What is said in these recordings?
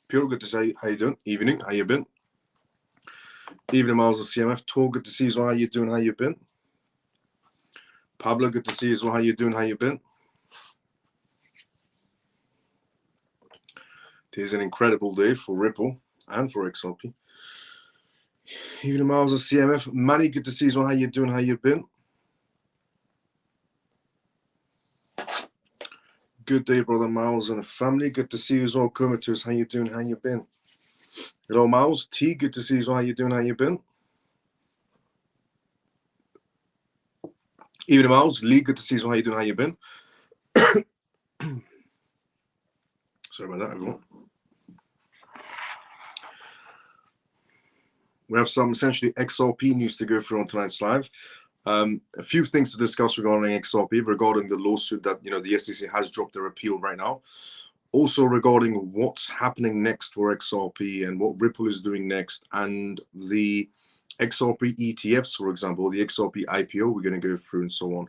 Pure, good to see you. How you doing? Evening, how you been? Evening, Miles of CMF. Tor, good to see you as well. How you doing? How you been? Pablo, good to see you as well. How you doing? How you been? It is an incredible day for Ripple and for XRP. Evening, Miles of CMF. Manny, good to see you as well. How you doing? How you been? Good day, brother Miles and family. Good to see you as well. Comatose, how you doing? How you been? Hello, Miles. T, good to see you as well. How you doing? How you been? Evening, Miles. Lee, good to see you as well. How you doing? How you been? Sorry about that, everyone. We have some essentially XRP news to go through on tonight's live. A few things to discuss regarding XRP, regarding the lawsuit that the SEC has dropped their appeal right now. Also regarding what's happening next for XRP and what Ripple is doing next, and the XRP ETFs, for example, the XRP IPO we're going to go through and so on.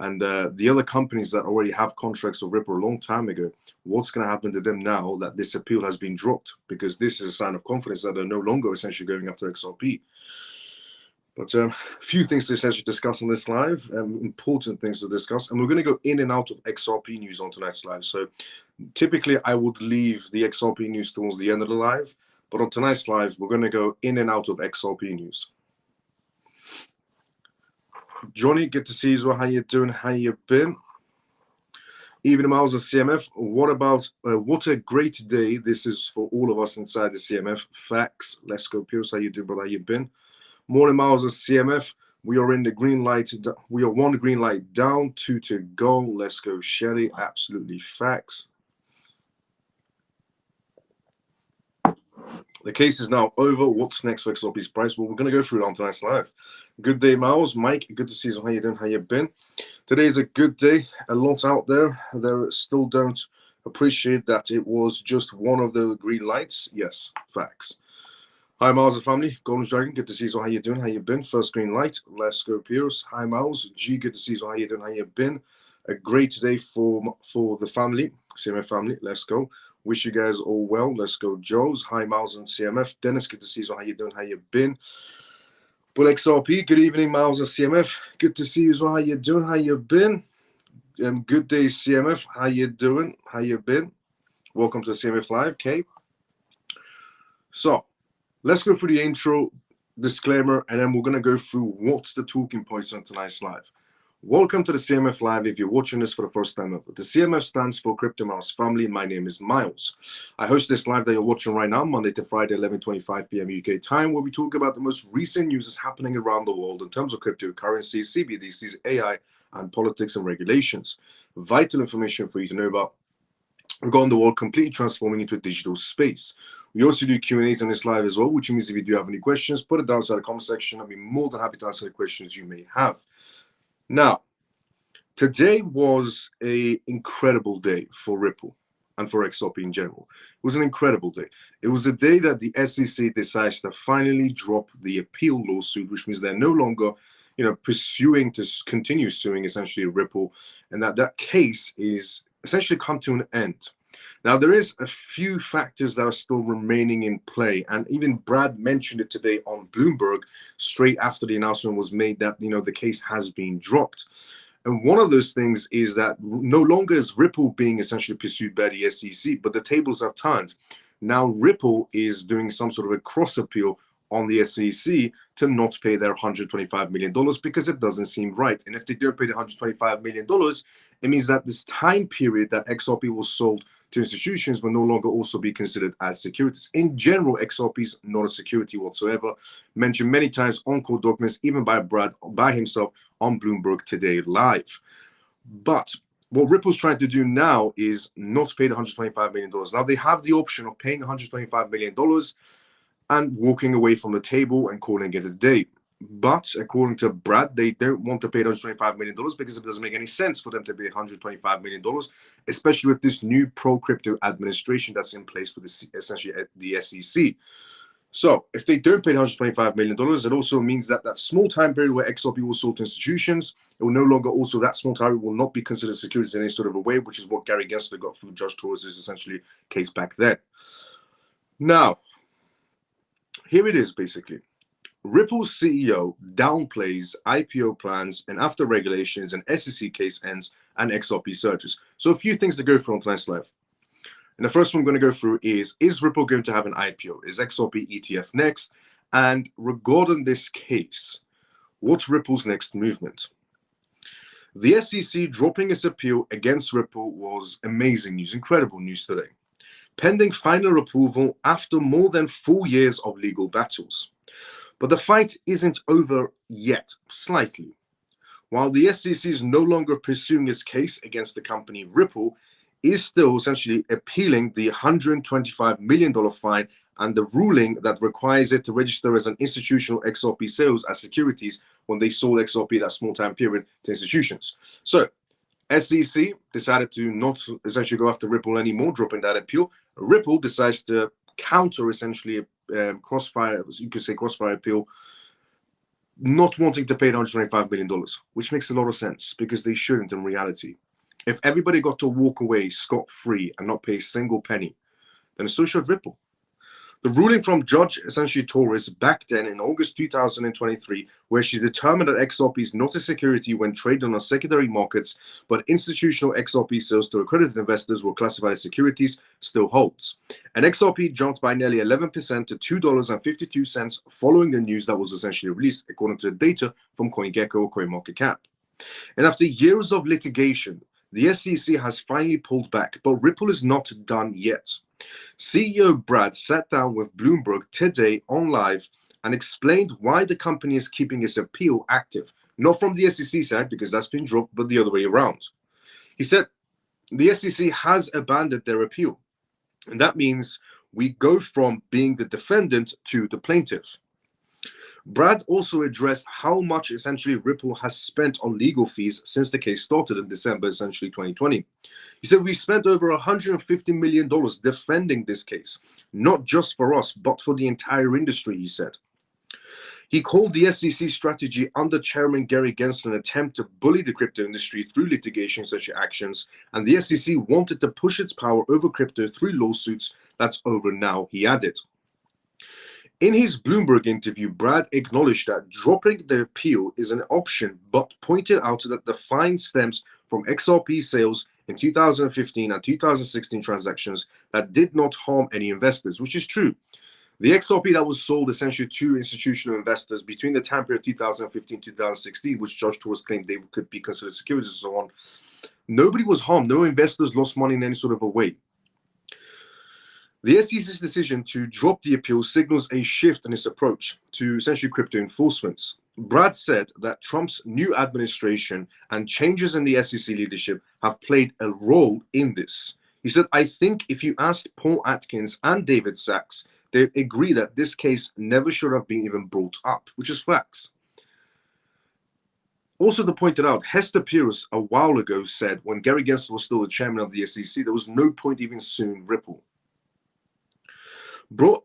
And the other companies that already have contracts with Ripple a long time ago, what's going to happen to them now that this appeal has been dropped? Because this is a sign of confidence that they're no longer essentially going after XRP. But a few things to essentially discuss on this live, important things to discuss. And we're going to go in and out of XRP news on tonight's live. So typically I would leave the XRP news towards the end of the live. But on tonight's live, we're going to go in and out of XRP news. Johnny, good to see you as well. How you doing? How you been? Evening, Miles of CMF. What about, what a great day this is for all of us inside the CMF. Facts. Let's go, Pierce. How you doing, brother? How you been? Morning, Miles of CMF. We are in the green light. We are one green light down, 2 to go. Let's go, Shelly. Absolutely facts. The case is now over. What's next for XRP's price? Well, we're going to go through it on tonight's live. Good day, Miles. Mike, good to see you. How you doing? How you been? Today is a good day. A lot out there. There still don't appreciate that it was just one of the green lights. Yes, facts. Hi, Miles and family. Golden Dragon, good to see you. How you doing? How you been? First green light. Let's go, Pierce. Hi, Miles. G, good to see you. How you doing? How you been? A great day for the family, CMF family. Let's go. Wish you guys all well. Let's go, Joe's. Hi, Miles and CMF. Dennis, good to see you. How you doing? How you been? Bull XRP, good evening, Miles and CMF. Good to see you as well. How you doing? How you been? Good day, CMF. How you doing? How you been? Welcome to CMF Live, Kate. So, let's go through the intro, disclaimer, and then we're going to go through what's the talking points on tonight's live. Welcome to the CMF Live if you're watching this for the first time ever. The CMF stands for Crypto Miles Family. My name is Miles. I host this live that you're watching right now, Monday to Friday, 11:25 p.m. UK time, where we talk about the most recent news that's happening around the world in terms of cryptocurrencies, CBDCs, AI, and politics and regulations. Vital information for you to know about regarding the world completely transforming into a digital space. We also do Q&As on this live as well, which means if you do have any questions, put it down inside the comment section. I'll be more than happy to answer the questions you may have. Now, today was an incredible day for Ripple and for XRP in general. It was an incredible day. It was the day that the SEC decides to finally drop the appeal lawsuit, which means they're no longer, pursuing to continue suing essentially Ripple, and that case is essentially come to an end. Now, there is a few factors that are still remaining in play, and even Brad mentioned it today on Bloomberg straight after the announcement was made that the case has been dropped. And one of those things is that no longer is Ripple being essentially pursued by the SEC, but the tables have turned. Now Ripple is doing some sort of a cross appeal on the SEC to not pay their $125 million because it doesn't seem right. And if they don't pay the $125 million, it means that this time period that XRP was sold to institutions will no longer also be considered as securities. In general, XRP is not a security whatsoever. Mentioned many times on court documents, even by Brad, by himself on Bloomberg Today Live. But what Ripple's trying to do now is not pay the $125 million. Now they have the option of paying $125 million and walking away from the table and calling it a day. But according to Brad, they don't want to pay $125 million because it doesn't make any sense for them to pay $125 million, especially with this new pro-crypto administration that's in place with essentially the SEC. So if they don't pay $125 million, it also means that that small time period where XRP was sold to institutions, it will no longer also, that small time period will not be considered securities in any sort of a way, which is what Gary Gensler got from Judge Torres' essentially case back then. Now, here it is basically. Ripple's CEO downplays IPO plans and after regulations and SEC case ends and XRP surges. So a few things to go through on tonight's live. And the first one I'm going to go through is Ripple going to have an IPO? Is XRP ETF next? And regarding this case, what's Ripple's next movement? The SEC dropping its appeal against Ripple was amazing news, incredible news today. Pending final approval after more than 4 years of legal battles. But the fight isn't over yet, slightly. While the SEC is no longer pursuing its case against the company, Ripple is still essentially appealing the $125 million fine and the ruling that requires it to register as an institutional XRP sales as securities when they sold XRP that small time period to institutions. So, SEC decided to not essentially go after Ripple anymore, dropping that appeal. Ripple decides to counter essentially crossfire, you could say crossfire appeal, not wanting to pay $125 million, which makes a lot of sense because they shouldn't in reality. If everybody got to walk away scot-free and not pay a single penny, then so should Ripple. The ruling from Judge essentially Torres back then in August 2023, where she determined that XRP is not a security when traded on secondary markets, but institutional XRP sales to accredited investors were classified as securities, still holds. And XRP jumped by nearly 11% to $2.52 following the news that was essentially released, according to the data from CoinGecko or CoinMarketCap. And after years of litigation, the SEC has finally pulled back, but Ripple is not done yet. CEO Brad sat down with Bloomberg today on live and explained why the company is keeping its appeal active. Not from the SEC side, because that's been dropped, but the other way around. He said the SEC has abandoned their appeal. And that means we go from being the defendant to the plaintiff. Brad also addressed how much essentially Ripple has spent on legal fees since the case started in December, essentially 2020. He said, we spent over $150 million defending this case, not just for us, but for the entire industry, he said. He called the SEC strategy under Chairman Gary Gensler an attempt to bully the crypto industry through litigation such actions, and the SEC wanted to push its power over crypto through lawsuits. That's over now, he added. In his Bloomberg interview, Brad acknowledged that dropping the appeal is an option, but pointed out that the fine stems from XRP sales in 2015 and 2016 transactions that did not harm any investors, which is true. The XRP that was sold essentially to institutional investors between the time period 2015-2016, which Judge Torres claimed they could be considered securities and so on, nobody was harmed. No investors lost money in any sort of a way. The SEC's decision to drop the appeal signals a shift in its approach to essentially crypto enforcements. Brad said that Trump's new administration and changes in the SEC leadership have played a role in this. He said, I think if you asked Paul Atkins and David Sachs, they agree that this case never should have been even brought up, which is facts. Also, to point it out, Hester Pierce a while ago said when Gary Gensler was still the chairman of the SEC, there was no point even suing Ripple.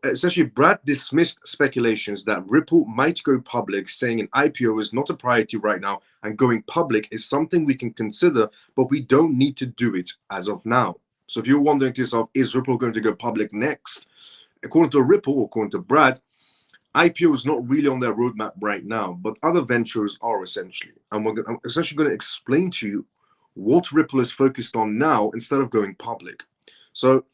Essentially, Brad dismissed speculations that Ripple might go public, saying an IPO is not a priority right now and going public is something we can consider, but we don't need to do it as of now. So if you're wondering to yourself, is Ripple going to go public next? According to Ripple, or according to Brad, IPO is not really on their roadmap right now, but other ventures are essentially. And I'm essentially going to explain to you what Ripple is focused on now instead of going public. So,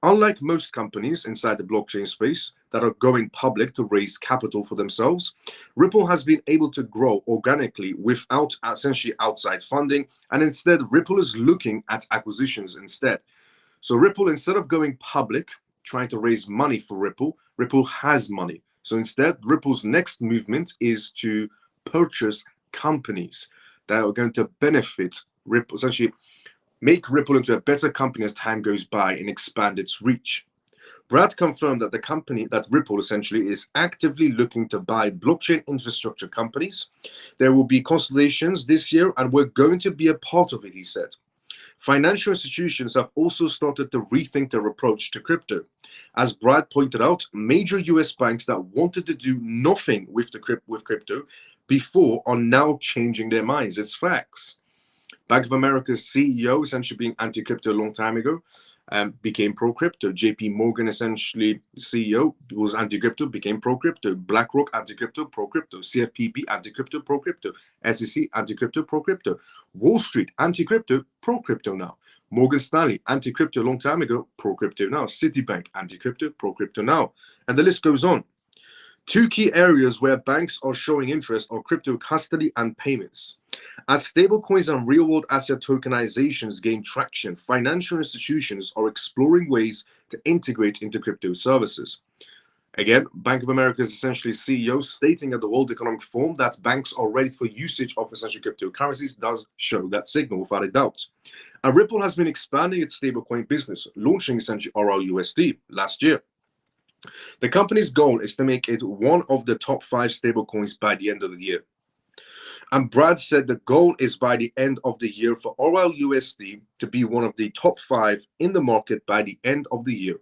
unlike most companies inside the blockchain space that are going public to raise capital for themselves, Ripple has been able to grow organically without essentially outside funding, and instead Ripple is looking at acquisitions instead. So Ripple, instead of going public, trying to raise money for Ripple, Ripple has money. So instead, Ripple's next movement is to purchase companies that are going to benefit Ripple, essentially make Ripple into a better company as time goes by and expand its reach. Brad confirmed that the company, that Ripple essentially is actively looking to buy blockchain infrastructure companies. There will be consolidations this year and we're going to be a part of it, he said. Financial institutions have also started to rethink their approach to crypto. As Brad pointed out, major US banks that wanted to do nothing with crypto before are now changing their minds. It's facts. Bank of America's CEO, essentially being anti-crypto a long time ago, became pro-crypto. JP Morgan, essentially CEO, was anti-crypto, became pro-crypto. BlackRock, anti-crypto, pro-crypto. CFPB, anti-crypto, pro-crypto. SEC, anti-crypto, pro-crypto. Wall Street, anti-crypto, pro-crypto now. Morgan Stanley, anti-crypto a long time ago, pro-crypto now. Citibank, anti-crypto, pro-crypto now. And the list goes on. Two key areas where banks are showing interest are crypto custody and payments. As stablecoins and real-world asset tokenizations gain traction, financial institutions are exploring ways to integrate into crypto services. Again, Bank of America's essentially CEO stating at the World Economic Forum that banks are ready for usage of essential cryptocurrencies does show that signal without a doubt. And Ripple has been expanding its stablecoin business, launching essentially RLUSD last year. The company's goal is to make it one of the top 5 stablecoins by the end of the year. And Brad said the goal is by the end of the year for RLUSD to be one of the top 5 in the market by the end of the year.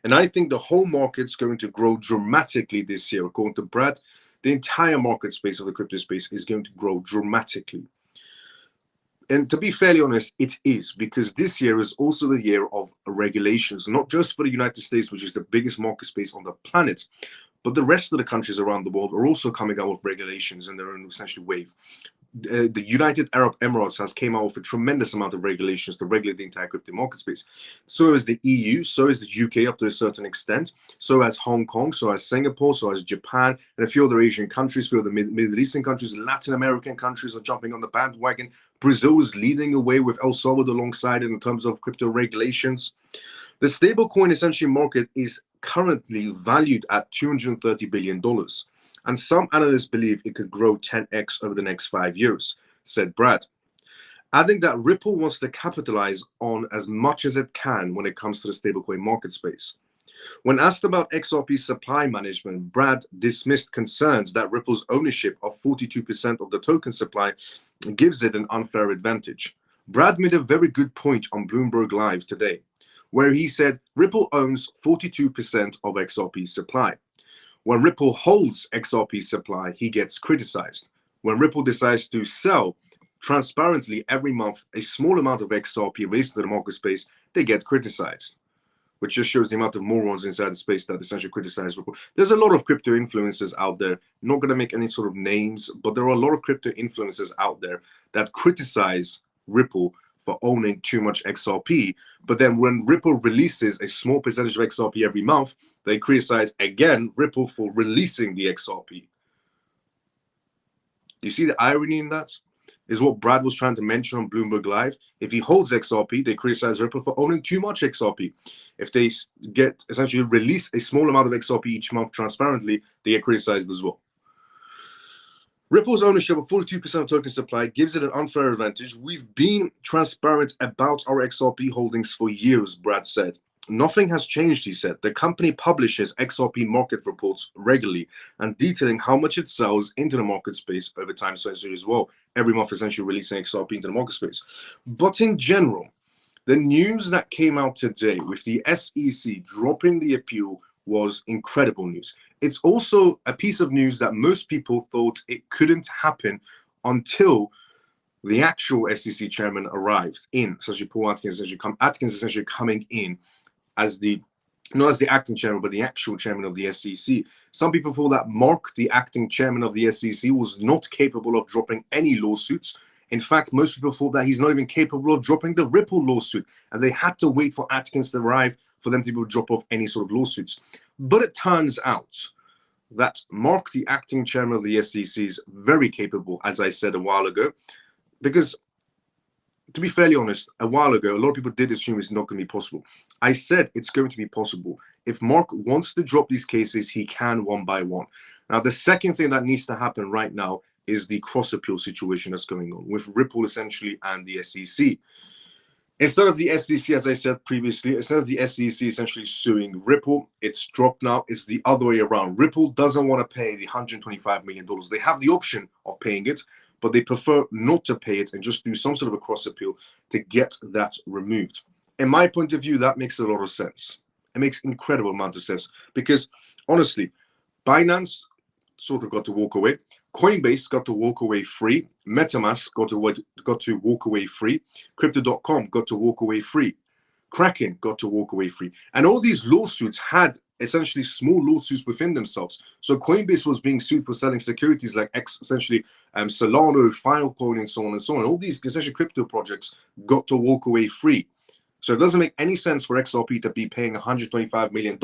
And I think the whole market's going to grow dramatically this year. According to Brad, the entire market space of the crypto space is going to grow dramatically. And to be fairly honest, it is, because this year is also the year of regulations, not just for the United States, which is the biggest market space on the planet, but the rest of the countries around the world are also coming out with regulations in their own essentially wave. The United Arab Emirates has came out with a tremendous amount of regulations to regulate the entire crypto market space. So is the EU, so is the UK up to a certain extent, so has Hong Kong, so has Singapore, so has Japan, and a few other Asian countries, a few other Middle Eastern countries, Latin American countries are jumping on the bandwagon. Brazil is leading away with El Salvador alongside it in terms of crypto regulations. The stablecoin essentially market is currently valued at $230 billion. And some analysts believe it could grow 10x over the next 5 years, said Brad. Adding that Ripple wants to capitalize on as much as it can when it comes to the stablecoin market space. When asked about XRP supply management, Brad dismissed concerns that Ripple's ownership of 42% of the token supply gives it an unfair advantage. Brad made a very good point on Bloomberg Live today, where he said Ripple owns 42% of XRP supply. When Ripple holds XRP supply, he gets criticized. When Ripple decides to sell transparently every month a small amount of XRP released to the market space, they get criticized, which just shows the amount of morons inside the space that essentially criticize Ripple. There's a lot of crypto influencers out there, not going to make any sort of names, but there are a lot of crypto influencers out there that criticize Ripple for owning too much XRP. But then when Ripple releases a small percentage of XRP every month, they criticize again Ripple for releasing the XRP. You see the irony in that? Is what Brad was trying to mention on Bloomberg Live. If he holds XRP, they criticize Ripple for owning too much XRP. If they get essentially release a small amount of XRP each month transparently, they get criticized as well. Ripple's ownership of 42% of token supply gives it an unfair advantage. We've been transparent about our XRP holdings for years, Brad said. Nothing has changed, he said. The company publishes XRP market reports regularly and detailing how much it sells into the market space over time, so as well. Every month, essentially releasing XRP into the market space. But in general, the news that came out today with the SEC dropping the appeal was incredible news. It's also a piece of news that most people thought it couldn't happen until the actual SEC chairman arrived in, essentially Paul Atkins, essentially coming in as the, not as the acting chairman, but the actual chairman of the SEC. Some people thought that Mark, the acting chairman of the SEC, was not capable of dropping any lawsuits. In fact, most people thought that he's not even capable of dropping the Ripple lawsuit, and they had to wait for Atkins to arrive for them to be able to drop off any sort of lawsuits. But it turns out that Mark, the acting chairman of the SEC, is very capable, as I said a while ago, because to be fairly honest, a while ago, a lot of people did assume it's not going to be possible. I said it's going to be possible. If Mark wants to drop these cases, he can one by one. Now, the second thing that needs to happen right now is the cross-appeal situation that's going on with Ripple essentially and the SEC. Instead of the SEC, as I said previously, instead of the SEC essentially suing Ripple, it's dropped now. It's the other way around. Ripple doesn't want to pay the $125 million. They have the option of paying it, but they prefer not to pay it and just do some sort of a cross-appeal to get that removed. In my point of view, that makes a lot of sense. It makes incredible amount of sense because, honestly, Binance sort of got to walk away. Coinbase got to walk away free. MetaMask got to walk away free. Crypto.com got to walk away free. Kraken got to walk away free. And all these lawsuits had essentially small lawsuits within themselves. So Coinbase was being sued for selling securities like essentially Solana, Filecoin, and so on and so on. All these essentially crypto projects got to walk away free. So it doesn't make any sense for XRP to be paying $125 million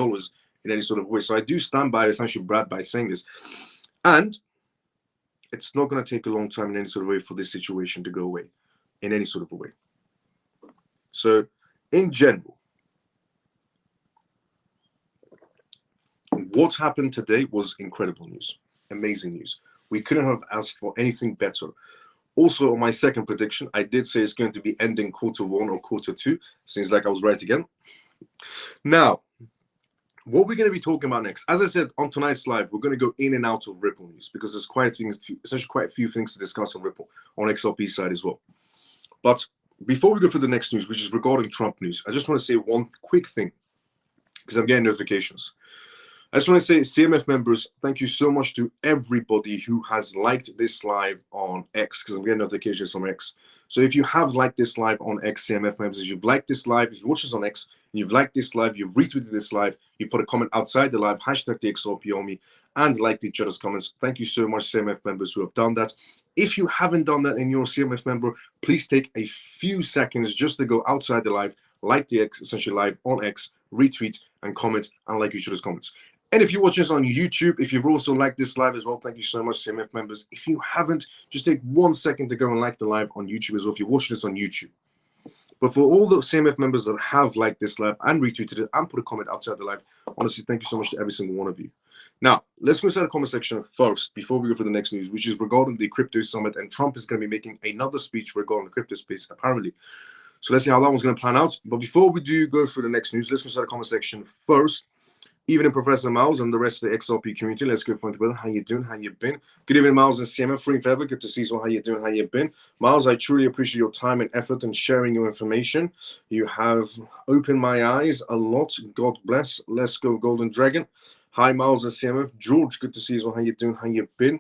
in any sort of way. So I do stand by essentially Brad by saying this. And it's not going to take a long time in any sort of way for this situation to go away in any sort of a way. So in general, what happened today was incredible news, amazing news. We couldn't have asked for anything better. Also, on my second prediction, I did say it's going to be ending Q1 or Q2. Seems like I was right again. Now, what we're going to be talking about next, as I said on tonight's live, we're going to go in and out of Ripple news because there's essentially quite a few things to discuss on Ripple, on XRP side as well. But before we go for the next news, which is regarding Trump news, I just want to say one quick thing because I'm getting notifications. I just want to say, CMF members, thank you so much to everybody who has liked this live on X, because I'm getting notifications from X. So if you have liked this live on X, CMF members, if you've liked this live, if you watch this on X, and you've liked this live, you've retweeted this live, you've put a comment outside the live, hashtag the XRP on me, and liked each other's comments. Thank you so much, CMF members who have done that. If you haven't done that and you're a CMF member, please take a few seconds just to go outside the live, like the X, essentially live on X, retweet and comment and like each other's comments. And if you're watching this on YouTube, if you've also liked this live as well, thank you so much, CMF members. If you haven't, just take 1 second to go and like the live on YouTube as well, if you're watching this on YouTube. But for all the CMF members that have liked this live and retweeted it and put a comment outside the live, honestly, thank you so much to every single one of you. Now, let's go inside the comment section first before we go for the next news, which is regarding the crypto summit. And Trump is going to be making another speech regarding the crypto space, apparently. So let's see how that one's going to plan out. But before we do go for the next news, let's go inside the comment section first. Evening, Professor Miles and the rest of the XRP community. Let's go for it, brother. How you doing? How you been? Good evening, Miles and CMF. Free forever. Good to see you. How you doing? How you been? Miles, I truly appreciate your time and effort and sharing your information. You have opened my eyes a lot. God bless. Let's go, Golden Dragon. Hi, Miles and CMF. George, good to see you. How you doing? How you been?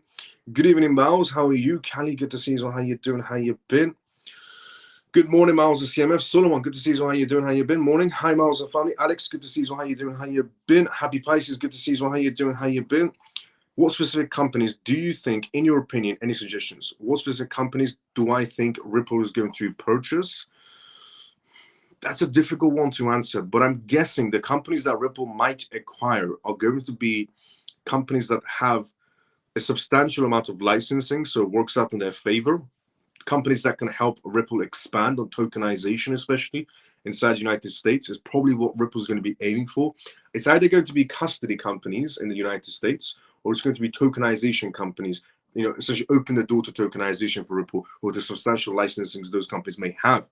Good evening, Miles. How are you? Callie, good to see you. How you doing? How you been? Good morning, Miles and CMF. Solomon, good to see you. How you doing? How you been? Morning. Hi, Miles and family. Alex, good to see you. How you doing? How you been? Happy Pisces, good to see you. How you doing? How you been? What specific companies do you think, in your opinion, any suggestions? What specific companies do I think Ripple is going to purchase? That's a difficult one to answer, but I'm guessing the companies that Ripple might acquire are going to be companies that have a substantial amount of licensing, so it works out in their favor. Companies that can help Ripple expand on tokenization, especially inside the United States, is probably what Ripple's going to be aiming for. It's either going to be custody companies in the United States, or it's going to be tokenization companies, essentially open the door to tokenization for Ripple, or the substantial licensings those companies may have.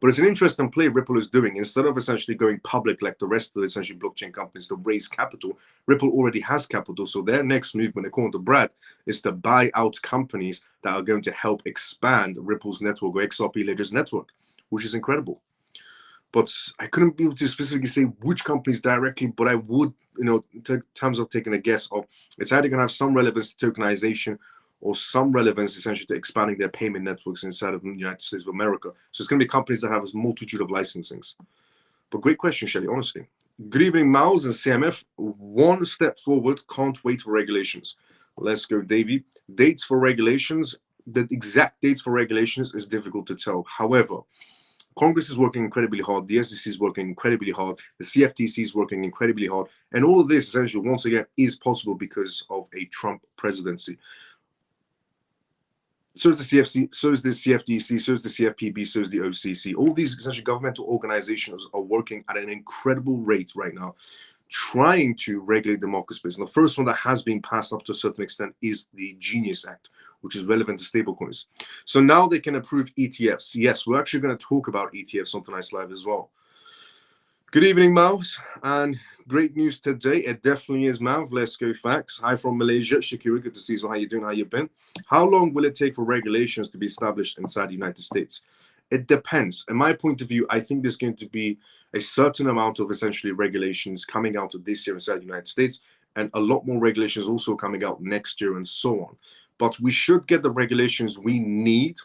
But it's an interesting play Ripple is doing. Instead of essentially going public like the rest of the essentially blockchain companies to raise capital, Ripple already has capital. So their next movement, according to Brad, is to buy out companies that are going to help expand Ripple's network or XRP Ledger's network, which is incredible. But I couldn't be able to specifically say which companies directly, but I would, in terms of taking a guess of, it's either going to have some relevance to tokenization or some relevance essentially to expanding their payment networks inside of the United States of America. So it's going to be companies that have a multitude of licensings. But great question, Shelly, honestly. Good evening, Miles and CMF. One step forward, can't wait for regulations. Let's go, Davey. Dates for regulations, the exact dates for regulations is difficult to tell. However, Congress is working incredibly hard. The SEC is working incredibly hard. The CFTC is working incredibly hard. And all of this, essentially, once again, is possible because of a Trump presidency. So is the CFC, so is the CFTC, so is the CFPB, so is the OCC. All these essentially governmental organizations are working at an incredible rate right now, trying to regulate the market space. And the first one that has been passed up to a certain extent is the Genius Act, which is relevant to stablecoins. So now they can approve ETFs. Yes, we're actually going to talk about ETFs on tonight's live as well. Good evening, Mouse, and great news today. It definitely is, Mav. Let's go facts. Hi from Malaysia. Shakira, good to see you. So how you doing? How you been? How long will it take for regulations to be established inside the United States? It depends. In my point of view, I think there's going to be a certain amount of essentially regulations coming out of this year inside the United States. and a lot more regulations also coming out next year and so on. But we should get the regulations we need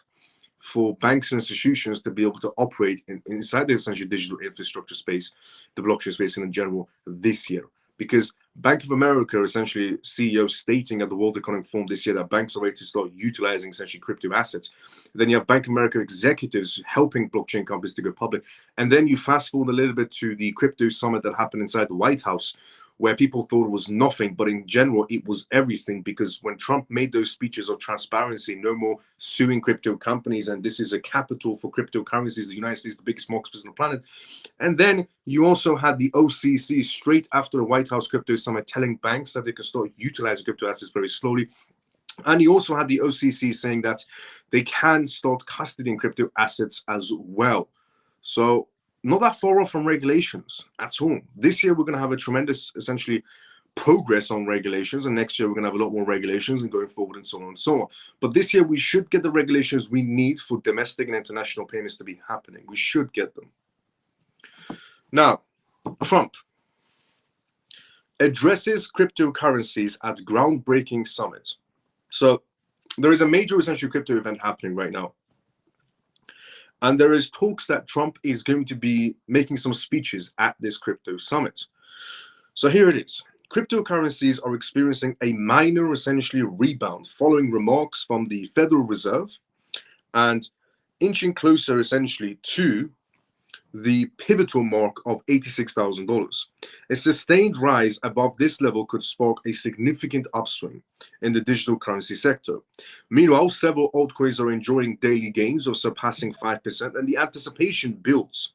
for banks and institutions to be able to operate inside the essentially digital infrastructure space, the blockchain space in general this year. Because Bank of America, essentially CEO stating at the World Economic Forum this year that banks are ready to start utilizing essentially crypto assets. Then you have Bank of America executives helping blockchain companies to go public. And then you fast forward a little bit to the crypto summit that happened inside the White House, where people thought it was nothing, but in general, it was everything. Because when Trump made those speeches of transparency, no more suing crypto companies, and this is a capital for cryptocurrencies, the United States, the biggest market space on the planet. And then you also had the OCC straight after the White House crypto summit telling banks that they can start utilizing crypto assets very slowly. And you also had the OCC saying that they can start custodying crypto assets as well. So not that far off from regulations at all. This year, we're going to have a tremendous, essentially, progress on regulations. And next year, we're going to have a lot more regulations and going forward and so on and so on. But this year, we should get the regulations we need for domestic and international payments to be happening. We should get them. Now, Trump addresses cryptocurrencies at groundbreaking summit. So there is a major essential crypto event happening right now. And there is talks that Trump is going to be making some speeches at this crypto summit. So here it is. Cryptocurrencies are experiencing a minor, essentially, rebound following remarks from the Federal Reserve and inching closer, essentially, to the pivotal mark of $86,000. A sustained rise above this level could spark a significant upswing in the digital currency sector. Meanwhile, several altcoins are enjoying daily gains of surpassing 5%, and the anticipation builds.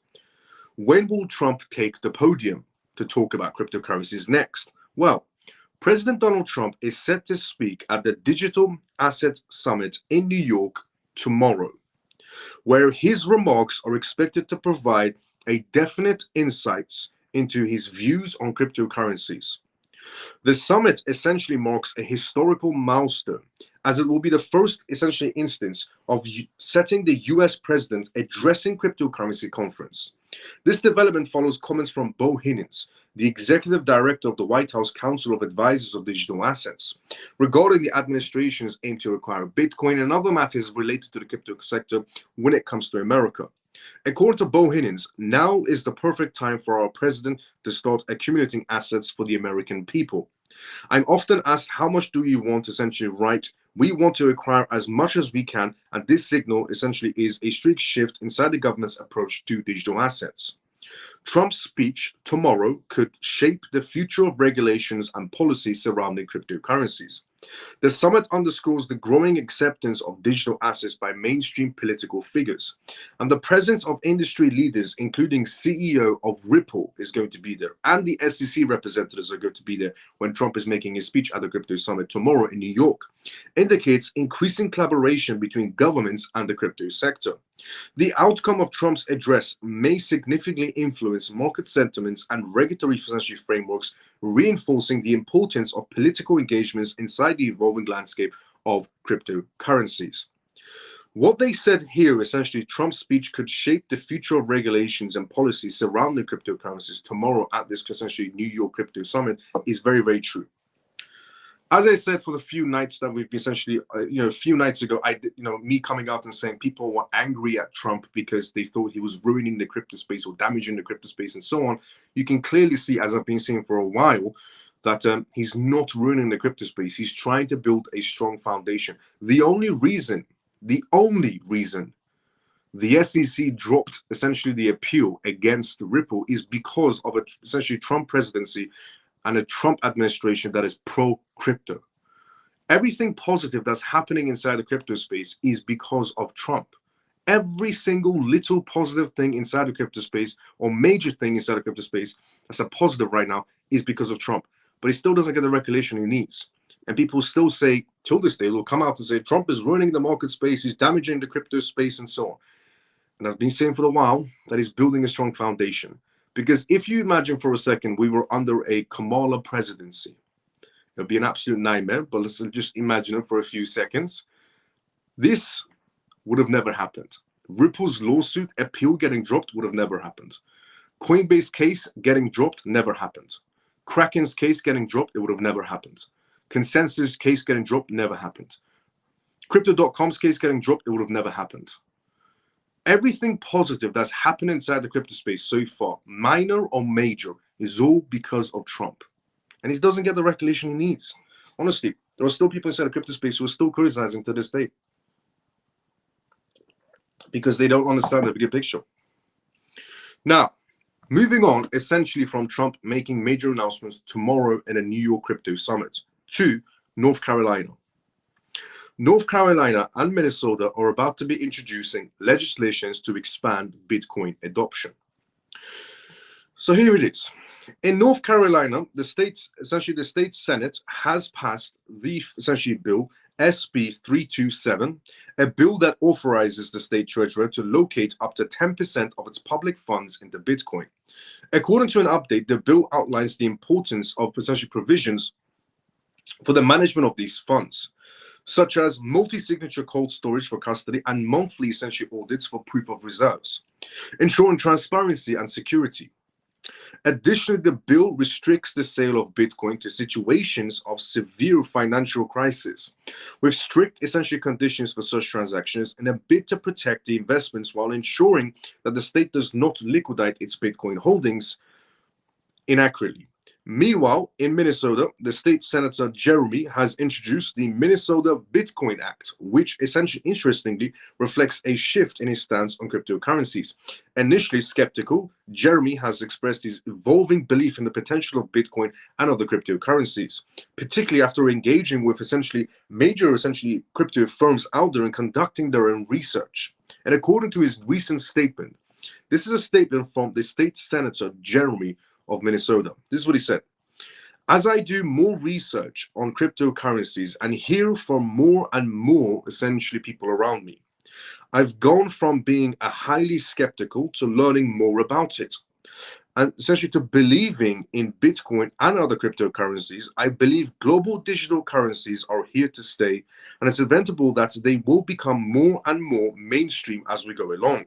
When will Trump take the podium to talk about cryptocurrencies next? Well, President Donald Trump is set to speak at the Digital Asset Summit in New York tomorrow, where his remarks are expected to provide a definite insights into his views on cryptocurrencies. The summit essentially marks a historical milestone, as it will be the first essentially instance of setting the US president addressing cryptocurrency conference. This development follows comments from Bo Hennings, the executive director of the White House Council of Advisors of Digital Assets, regarding the administration's aim to acquire Bitcoin and other matters related to the crypto sector when it comes to America. According to Bo Hennings, now is the perfect time for our president to start accumulating assets for the American people. I'm often asked, how much do you want? Essentially, right? We want to acquire as much as we can, and this signal essentially is a strict shift inside the government's approach to digital assets. Trump's speech tomorrow could shape the future of regulations and policies surrounding cryptocurrencies. The summit underscores the growing acceptance of digital assets by mainstream political figures, and the presence of industry leaders, including CEO of Ripple, is going to be there, and the SEC representatives are going to be there when Trump is making his speech at the crypto summit tomorrow in New York, indicates increasing collaboration between governments and the crypto sector. The outcome of Trump's address may significantly influence market sentiments and regulatory essentially frameworks, reinforcing the importance of political engagements inside the evolving landscape of cryptocurrencies. What they said here, essentially, Trump's speech could shape the future of regulations and policies surrounding cryptocurrencies tomorrow at this essentially New York Crypto Summit, is very, very true. As I said, for the few nights that we've been essentially, a few nights ago, me coming out and saying people were angry at Trump because they thought he was ruining the crypto space or damaging the crypto space and so on. You can clearly see, as I've been saying for a while, that he's not ruining the crypto space. He's trying to build a strong foundation. The only reason the SEC dropped essentially the appeal against Ripple is because of essentially Trump presidency and a Trump administration that is pro-crypto. Everything positive that's happening inside the crypto space is because of Trump. Every single little positive thing inside the crypto space, or major thing inside the crypto space that's a positive right now, is because of Trump. But he still doesn't get the recognition he needs. And people still say, till this day, they'll come out and say, Trump is ruining the market space, he's damaging the crypto space, and so on. And I've been saying for a while that he's building a strong foundation. Because if you imagine for a second we were under a Kamala presidency, it would be an absolute nightmare, but let's just imagine it for a few seconds. This would have never happened. Ripple's lawsuit appeal getting dropped would have never happened. Coinbase case getting dropped never happened. Kraken's case getting dropped, it would have never happened. Consensus case getting dropped, never happened. Crypto.com's case getting dropped, it would have never happened. Everything positive that's happened inside the crypto space so far, minor or major, is all because of Trump. And he doesn't get the recognition he needs. Honestly, there are still people inside the crypto space who are still criticizing to this day because they don't understand the bigger picture. Now, moving on, essentially from Trump making major announcements tomorrow in a New York crypto summit to North Carolina. North Carolina and Minnesota are about to be introducing legislations to expand Bitcoin adoption. So here it is. In North Carolina, the state Senate has passed the bill SP283, a bill that authorizes the state treasurer to locate up to 10% of its public funds into Bitcoin. According to an update, the bill outlines the importance of provisions for the management of these funds, such as multi-signature cold storage for custody and monthly audits for proof of reserves, ensuring transparency and security. Additionally, the bill restricts the sale of Bitcoin to situations of severe financial crisis, with strict conditions for such transactions in a bid to protect the investments while ensuring that the state does not liquidate its Bitcoin holdings inaccurately. Meanwhile, in Minnesota, the state senator Jeremy has introduced the Minnesota Bitcoin Act, which interestingly reflects a shift in his stance on cryptocurrencies. Initially skeptical, Jeremy has expressed his evolving belief in the potential of Bitcoin and other cryptocurrencies, particularly after engaging with major crypto firms out there and conducting their own research. And according to his recent statement, this is a statement from the state senator Jeremy of Minnesota. This is what he said. As I do more research on cryptocurrencies and hear from more and more people around me, I've gone from being a highly skeptical to learning more about it. And to believing in Bitcoin and other cryptocurrencies. I believe global digital currencies are here to stay, and it's inevitable that they will become more and more mainstream as we go along.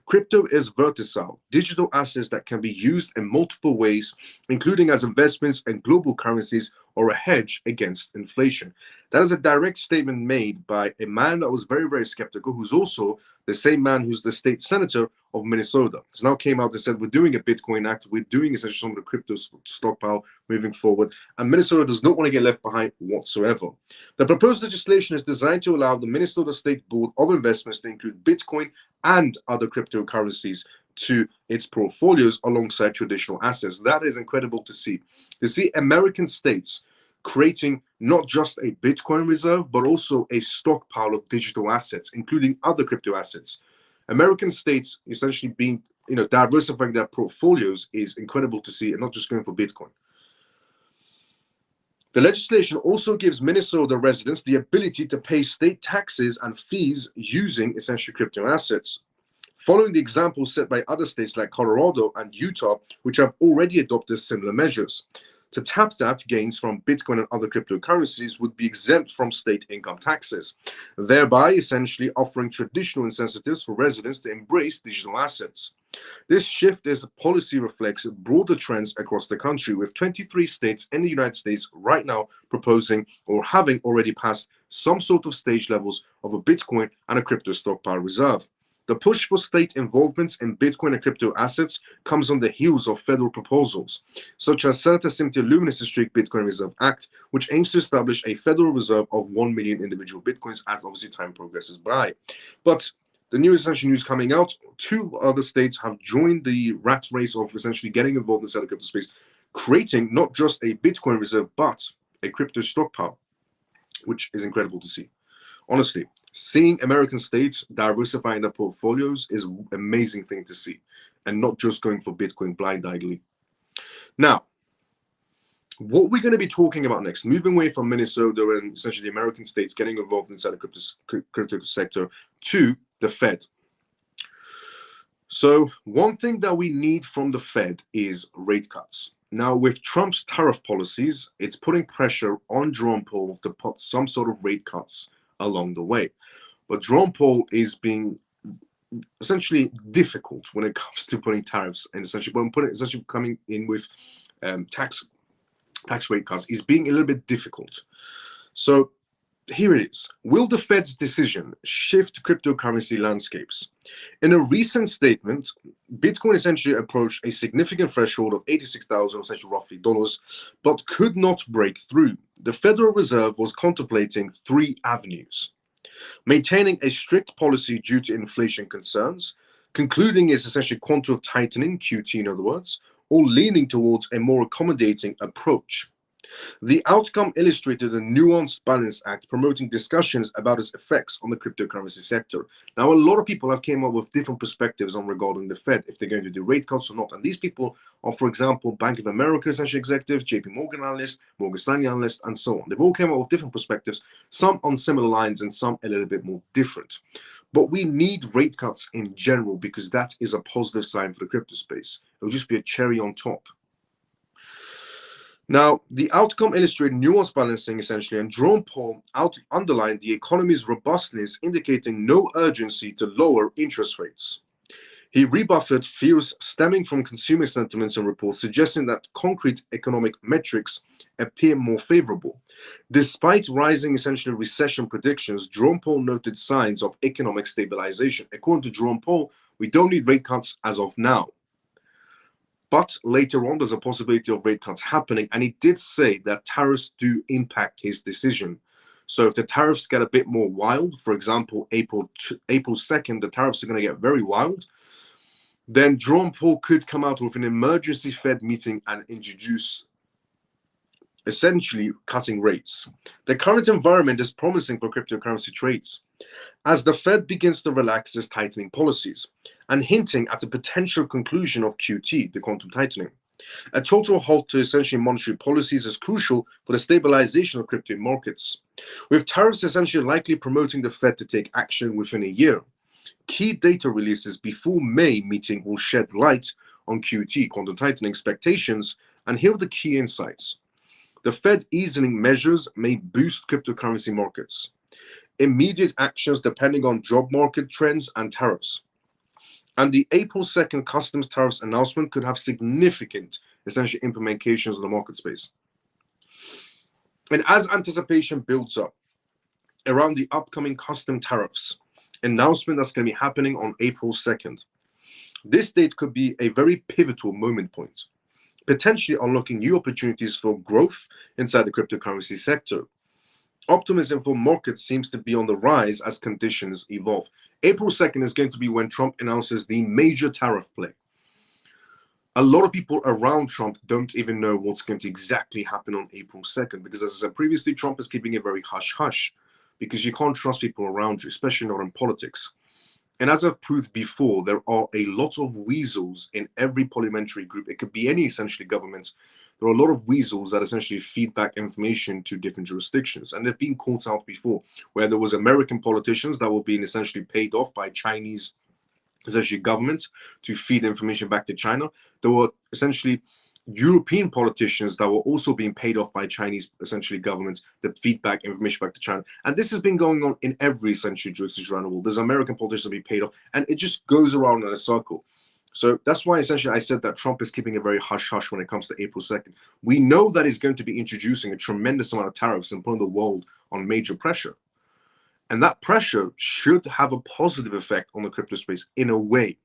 Crypto is versatile, digital assets that can be used in multiple ways, including as investments and global currencies or a hedge against inflation. That is a direct statement made by a man that was very, very skeptical, who's also the same man who's the state senator of Minnesota. It's now came out and said, we're doing a Bitcoin Act, we're doing essentially some of the crypto stockpile moving forward, and Minnesota does not want to get left behind whatsoever. The proposed legislation is designed to allow the Minnesota State Board of Investments to include Bitcoin and other cryptocurrencies to its portfolios alongside traditional assets. That is incredible to see. To see American states creating not just a Bitcoin reserve, but also a stockpile of digital assets, including other crypto assets. American states essentially being, diversifying their portfolios is incredible to see, and not just going for Bitcoin. The legislation also gives Minnesota residents the ability to pay state taxes and fees using crypto assets, following the example set by other states like Colorado and Utah, which have already adopted similar measures. To tap that, gains from Bitcoin and other cryptocurrencies would be exempt from state income taxes, thereby essentially offering traditional incentives for residents to embrace digital assets. This shift as a policy reflects broader trends across the country, with 23 states in the United States right now proposing or having already passed some sort of stage levels of a Bitcoin and a crypto stockpile reserve. The push for state involvement in Bitcoin and crypto assets comes on the heels of federal proposals, such as Senator Cynthia Lummis' Strict Bitcoin Reserve Act, which aims to establish a federal reserve of 1 million individual Bitcoins as obviously time progresses by. But the new news coming out, 2 other states have joined the rat race of essentially getting involved in the crypto space, creating not just a Bitcoin reserve, but a crypto stockpile, which is incredible to see. Honestly, seeing American states diversifying their portfolios is an amazing thing to see, and not just going for Bitcoin blind-eyedly. Now, what we're going to be talking about next, moving away from Minnesota and essentially the American states getting involved inside the crypto sector to the Fed. So one thing that we need from the Fed is rate cuts. Now, with Trump's tariff policies, it's putting pressure on Jerome Powell to put some sort of rate cuts along the way. But Jerome Powell is being essentially difficult when it comes to putting tariffs, and essentially coming in with tax tax rate cuts is being a little bit difficult. So here it is. Will the Fed's decision shift cryptocurrency landscapes? In a recent statement, Bitcoin essentially approached a significant threshold of 86,000, essentially roughly dollars, but could not break through. The Federal Reserve was contemplating three avenues: maintaining a strict policy due to inflation concerns, concluding its essentially quantitative tightening, QT in other words, or leaning towards a more accommodating approach. The outcome illustrated a nuanced balance act promoting discussions about its effects on the cryptocurrency sector. Now, a lot of people have came up with different perspectives on regarding the Fed, if they're going to do rate cuts or not. And these people are, for example, Bank of America essentially executives, JP Morgan analysts, Morgan Stanley analysts, and so on. They've all came up with different perspectives, some on similar lines and some a little bit more different. But we need rate cuts in general because that is a positive sign for the crypto space. It'll just be a cherry on top. Now, the outcome illustrated nuance balancing essentially, and Jerome Powell underlined the economy's robustness, indicating no urgency to lower interest rates. He rebuffed fears stemming from consumer sentiments and reports suggesting that concrete economic metrics appear more favorable. Despite rising essentially recession predictions, Jerome Powell noted signs of economic stabilization. According to Jerome Powell, we don't need rate cuts as of now. But later on, there's a possibility of rate cuts happening. And he did say that tariffs do impact his decision. So if the tariffs get a bit more wild, for example, April 2nd, the tariffs are going to get very wild, then Jerome Powell could come out with an emergency Fed meeting and introduce essentially cutting rates. The current environment is promising for cryptocurrency trades as the Fed begins to relax its tightening policies and hinting at a potential conclusion of QT, the quantum tightening. A total halt to essentially monetary policies is crucial for the stabilization of crypto markets, with tariffs essentially likely promoting the Fed to take action within a year. Key data releases before May meeting will shed light on QT, quantum tightening expectations, and here are the key insights. The Fed easing measures may boost cryptocurrency markets. Immediate actions depending on job market trends and tariffs. And the April 2nd customs tariffs announcement could have significant, essentially, implications on the market space. And as anticipation builds up around the upcoming custom tariffs announcement that's going to be happening on April 2nd, this date could be a very pivotal moment point, potentially unlocking new opportunities for growth inside the cryptocurrency sector. Optimism for markets seems to be on the rise as conditions evolve. April 2nd is going to be when Trump announces the major tariff play. A lot of people around Trump don't even know what's going to exactly happen on April 2nd because, as I said previously, Trump is keeping it very hush-hush because you can't trust people around you, especially not in politics. And as I've proved before, there are a lot of weasels in every parliamentary group. It could be any essentially government. There are a lot of weasels that essentially feed back information to different jurisdictions. And they've been caught out before, where there was American politicians that were being essentially paid off by Chinese essentially governments to feed information back to China. There were essentially European politicians that were also being paid off by Chinese essentially governments that feed back information back to China. And this has been going on in every essentially jurisdiction around the world. There's American politicians being paid off, and it just goes around in a circle. So that's why essentially I said that Trump is keeping it very hush-hush when it comes to April 2nd. We know that he's going to be introducing a tremendous amount of tariffs and putting the world on major pressure. And that pressure should have a positive effect on the crypto space in a way.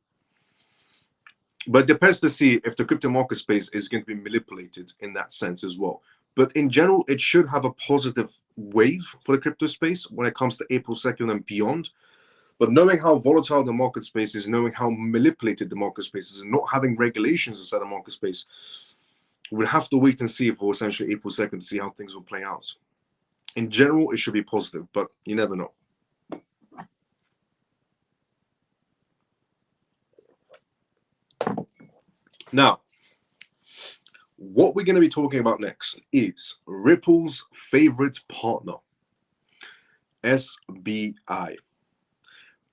But it depends to see if the crypto market space is going to be manipulated in that sense as well. But in general, it should have a positive wave for the crypto space when it comes to April 2nd and beyond. But knowing how volatile the market space is, knowing how manipulated the market space is, and not having regulations inside the market space, we'll have to wait and see for essentially April 2nd to see how things will play out. In general, it should be positive, but you never know. Now, what we're going to be talking about next is Ripple's favorite partner, SBI.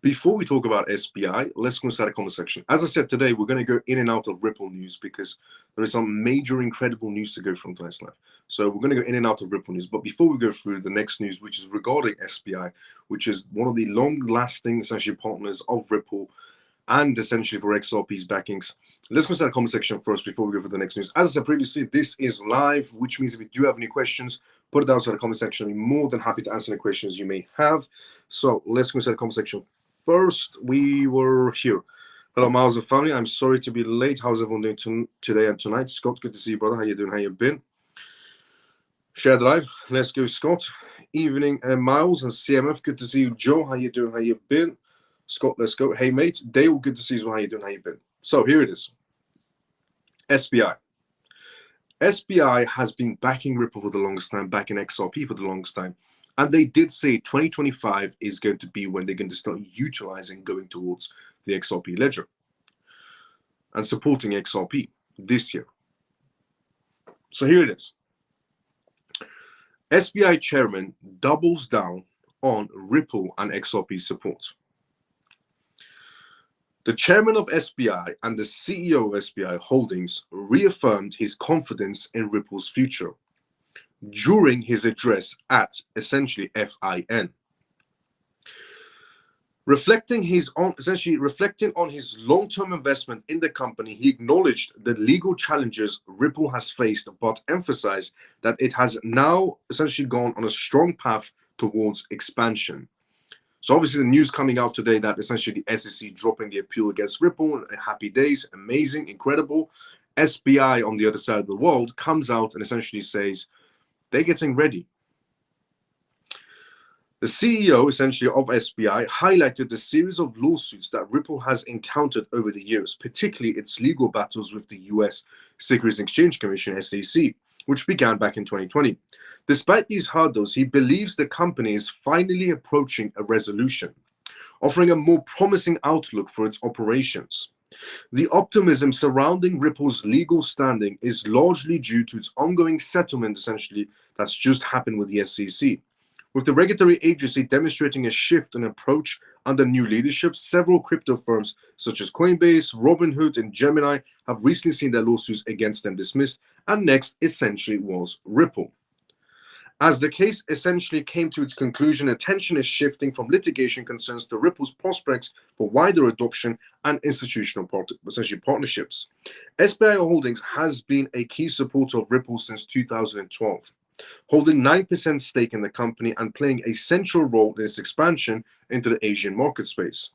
Before we talk about SBI, let's go inside the comment section. As I said today, we're going to go in and out of Ripple news because there is some major, incredible news to go from tonight's live. So we're going to go in and out of Ripple news. But before we go through the next news, which is regarding SBI, which is one of the long-lasting, essentially, partners of Ripple, and essentially for XRP's backings. Let's go to the comment section first before we go for the next news. As I said previously, this is live, which means if you do have any questions, put it down to the comment section. I'm more than happy to answer any questions you may have. So let's go to the comment section first. We were here. Hello, Miles and family. I'm sorry to be late. How's everyone doing today and tonight? Scott, good to see you, brother. How you doing? How you been? Share the live. Let's go, Scott. Evening, Miles and CMF. Good to see you, Joe. How you doing? How you been? Scott, let's go. Hey, mate. Dale, good to see you as well. How you doing? How you been? So here it is. SBI. SBI has been backing Ripple for the longest time, backing XRP for the longest time. And they did say 2025 is going to be when they're going to start utilizing going towards the XRP ledger and supporting XRP this year. So here it is. SBI chairman doubles down on Ripple and XRP support. The chairman of SBI and the CEO of SBI Holdings reaffirmed his confidence in Ripple's future during his address at essentially FIN. Reflecting on his long-term investment in the company, he acknowledged the legal challenges Ripple has faced, but emphasized that it has now essentially gone on a strong path towards expansion. So obviously the news coming out today that essentially the SEC dropping the appeal against Ripple, happy days, amazing, incredible. SBI on the other side of the world comes out and essentially says they're getting ready. The CEO essentially of SBI highlighted the series of lawsuits that Ripple has encountered over the years, particularly its legal battles with the US Securities and Exchange Commission, SEC, which began back in 2020. Despite these hurdles, he believes the company is finally approaching a resolution, offering a more promising outlook for its operations. The optimism surrounding Ripple's legal standing is largely due to its ongoing settlement, essentially, that's just happened with the SEC. With the regulatory agency demonstrating a shift in approach under new leadership, several crypto firms such as Coinbase, Robinhood, and Gemini have recently seen their lawsuits against them dismissed, and next essentially was Ripple. As the case essentially came to its conclusion, attention is shifting from litigation concerns to Ripple's prospects for wider adoption and institutional partnerships. SBI Holdings has been a key supporter of Ripple since 2012, holding 9% stake in the company and playing a central role in its expansion into the Asian market space.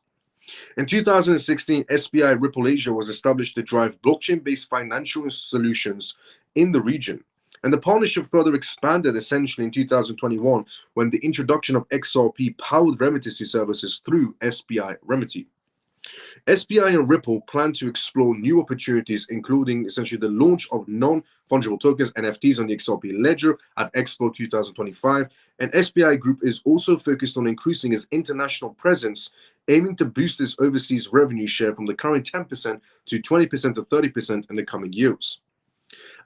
In 2016, SBI Ripple Asia was established to drive blockchain-based financial solutions in the region. And the partnership further expanded essentially in 2021 when the introduction of XRP-powered remittance services through SBI Remedy. SBI and Ripple plan to explore new opportunities, including essentially the launch of non-fungible tokens, NFTs, on the XRP ledger at Expo 2025. And SBI Group is also focused on increasing its international presence, aiming to boost its overseas revenue share from the current 10% to 20% to 30% in the coming years.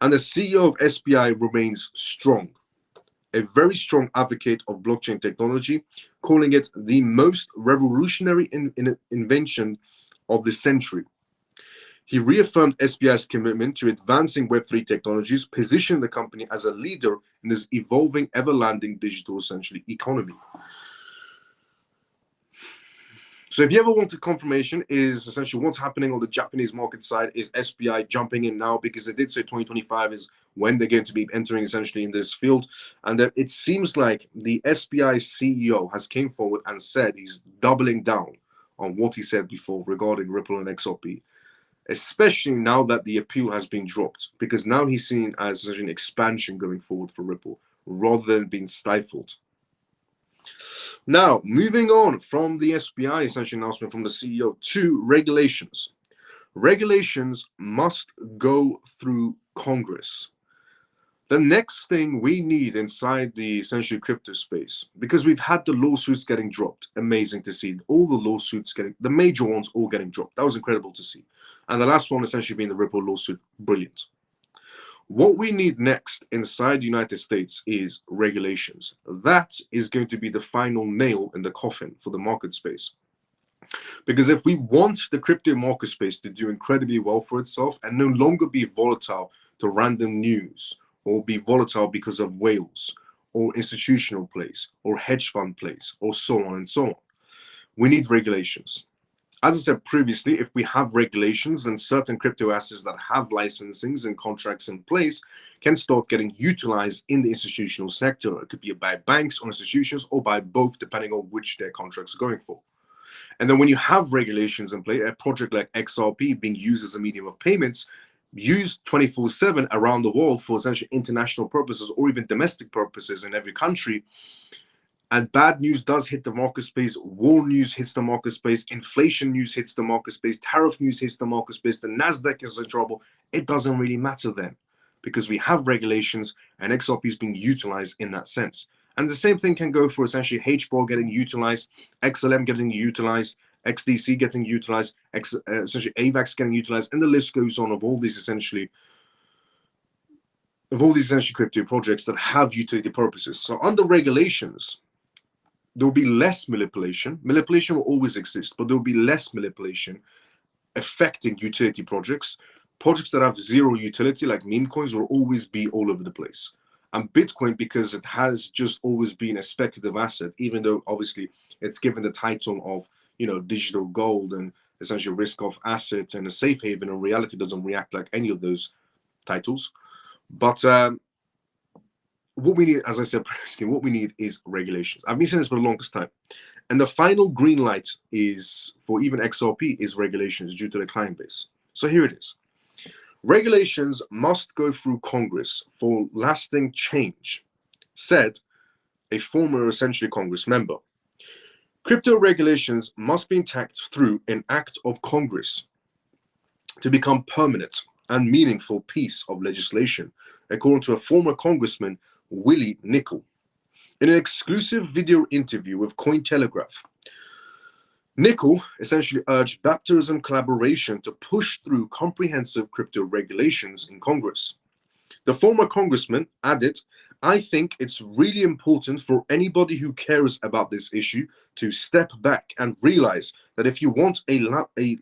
And the CEO of SBI remains strong, a very strong advocate of blockchain technology, calling it the most revolutionary invention of the century. He reaffirmed SBI's commitment to advancing Web3 technologies, positioning the company as a leader in this evolving, ever-landing digital essentially economy. So if you ever wanted confirmation, is essentially what's happening on the Japanese market side is SBI jumping in now, because they did say 2025 is when they're going to be entering essentially in this field. And that it seems like the SBI CEO has came forward and said he's doubling down on what he said before regarding Ripple and XRP, especially now that the appeal has been dropped, because now he's seen as an expansion going forward for Ripple rather than being stifled. Now, moving on from the SBI essentially announcement from the CEO to regulations. Regulations must go through Congress. The next thing we need inside the essentially crypto space, because we've had the lawsuits getting dropped, amazing to see all the lawsuits the major ones all getting dropped. That was incredible to see. And the last one essentially being the Ripple lawsuit, brilliant. What we need next inside the United States is regulations. That is going to be the final nail in the coffin for the market space. Because if we want the crypto market space to do incredibly well for itself and no longer be volatile to random news, or be volatile because of whales, or institutional plays, or hedge fund plays, or so on and so on, we need regulations. As I said previously, if we have regulations, then certain crypto assets that have licensings and contracts in place can start getting utilized in the institutional sector. It could be by banks or institutions or by both, depending on which their contracts are going for. And then when you have regulations in play, a project like XRP being used as a medium of payments, used 24/7 around the world for essentially international purposes or even domestic purposes in every country, and bad news does hit the market space, war news hits the market space, inflation news hits the market space, tariff news hits the market space, the Nasdaq is in trouble, it doesn't really matter then, because we have regulations and XRP is being utilized in that sense. And the same thing can go for essentially HBAR getting utilized, XLM getting utilized, XDC getting utilized, essentially AVAX getting utilized, and the list goes on of all these essentially crypto projects that have utility purposes. So under regulations, there will be less manipulation. Manipulation will always exist, but there will be less manipulation affecting utility projects. Projects that have zero utility, like meme coins, will always be all over the place. And Bitcoin, because it has just always been a speculative asset, even though obviously it's given the title of, digital gold and essentially risk-off asset and a safe haven, in reality doesn't react like any of those titles. But what we need, as I said previously, what we need is regulations. I've been saying this for the longest time. And the final green light is for even XRP is regulations due to the client base. So here it is. Regulations must go through Congress for lasting change, said a former essentially Congress member. Crypto regulations must be enacted through an act of Congress to become permanent and meaningful piece of legislation, according to a former Congressman, Willie Nickel. In an exclusive video interview with Cointelegraph, Nickel essentially urged bipartisan collaboration to push through comprehensive crypto regulations in Congress. The former congressman added, "I think it's really important for anybody who cares about this issue to step back and realize that if you want a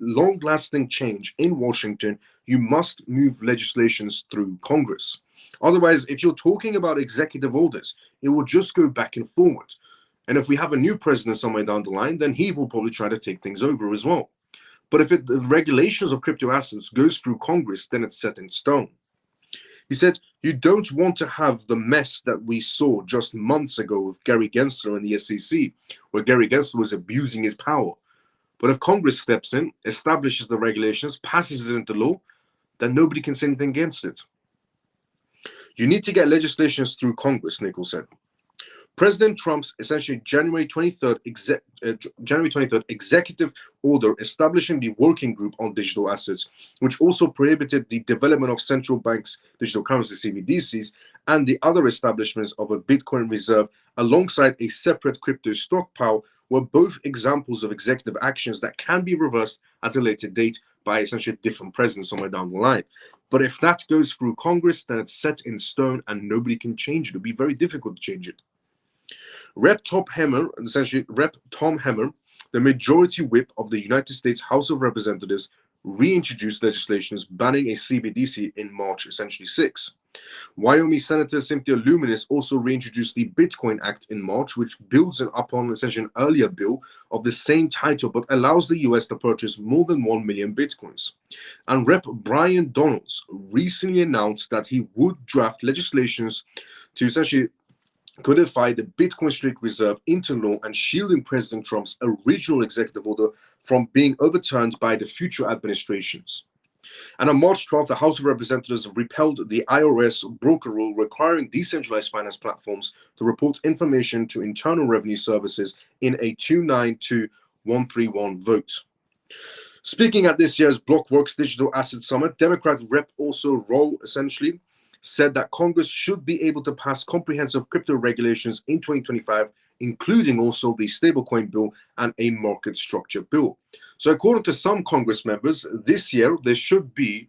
long-lasting change in Washington, you must move legislations through Congress. Otherwise, if you're talking about executive orders, it will just go back and forward. And if we have a new president somewhere down the line, then he will probably try to take things over as well. But if the regulations of crypto assets goes through Congress, then it's set in stone." He said, "You don't want to have the mess that we saw just months ago with Gary Gensler and the SEC, where Gary Gensler was abusing his power. But if Congress steps in, establishes the regulations, passes it into law, then nobody can say anything against it. You need to get legislations through Congress," Nickel said. President Trump's essentially January 23rd executive order establishing the working group on digital assets, which also prohibited the development of central banks' digital currency CBDCs and the other establishments of a Bitcoin reserve alongside a separate crypto stockpile, were both examples of executive actions that can be reversed at a later date by essentially different presidents somewhere down the line. But if that goes through Congress, then it's set in stone and nobody can change it. It'll be very difficult to change it. Rep. Tom Hammer, the majority whip of the United States House of Representatives, reintroduced legislations banning a CBDC in March, essentially 6. Wyoming Senator Cynthia Luminis also reintroduced the Bitcoin Act in March, which builds upon essentially an earlier bill of the same title, but allows the US to purchase more than 1 million Bitcoins. And Rep. Brian Donalds recently announced that he would draft legislations to essentially codify the Bitcoin Street Reserve into law and shielding President Trump's original executive order from being overturned by the future administrations. And on March 12th, the House of Representatives repealed the IRS broker rule requiring decentralized finance platforms to report information to Internal Revenue Services in a 292-131 vote. Speaking at this year's Blockworks Digital Asset Summit, Democrat Rep. also Roll essentially said that Congress should be able to pass comprehensive crypto regulations in 2025, including also the stablecoin bill and a market structure bill. So according to some Congress members, this year there should be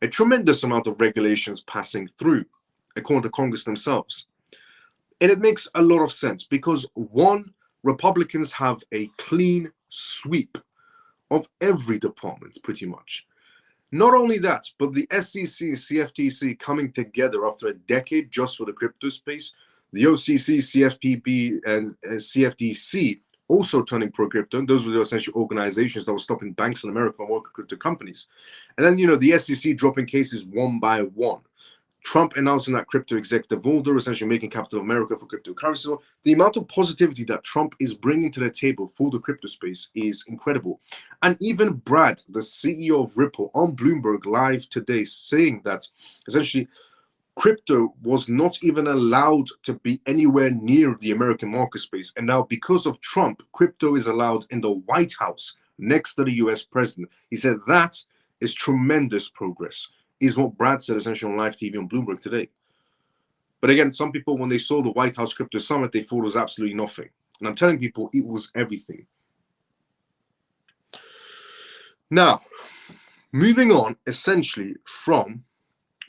a tremendous amount of regulations passing through, according to Congress themselves. And it makes a lot of sense because, one, Republicans have a clean sweep of every department, pretty much. Not only that, but the SEC, CFTC coming together after a decade just for the crypto space, the OCC, CFPB, and CFTC also turning pro-crypto. Those were the essential organizations that were stopping banks in America from working with crypto companies. And then, the SEC dropping cases one by one. Trump announcing that crypto executive order, essentially making capital America for cryptocurrency. So the amount of positivity that Trump is bringing to the table for the crypto space is incredible. And even Brad, the CEO of Ripple, on Bloomberg Live today, saying that essentially crypto was not even allowed to be anywhere near the American market space. And now, because of Trump, crypto is allowed in the White House next to the US president. He said that is tremendous progress, is what Brad said essentially on live TV on Bloomberg today. But again, some people, when they saw the White House Crypto Summit, they thought it was absolutely nothing. And I'm telling people it was everything. Now, moving on essentially from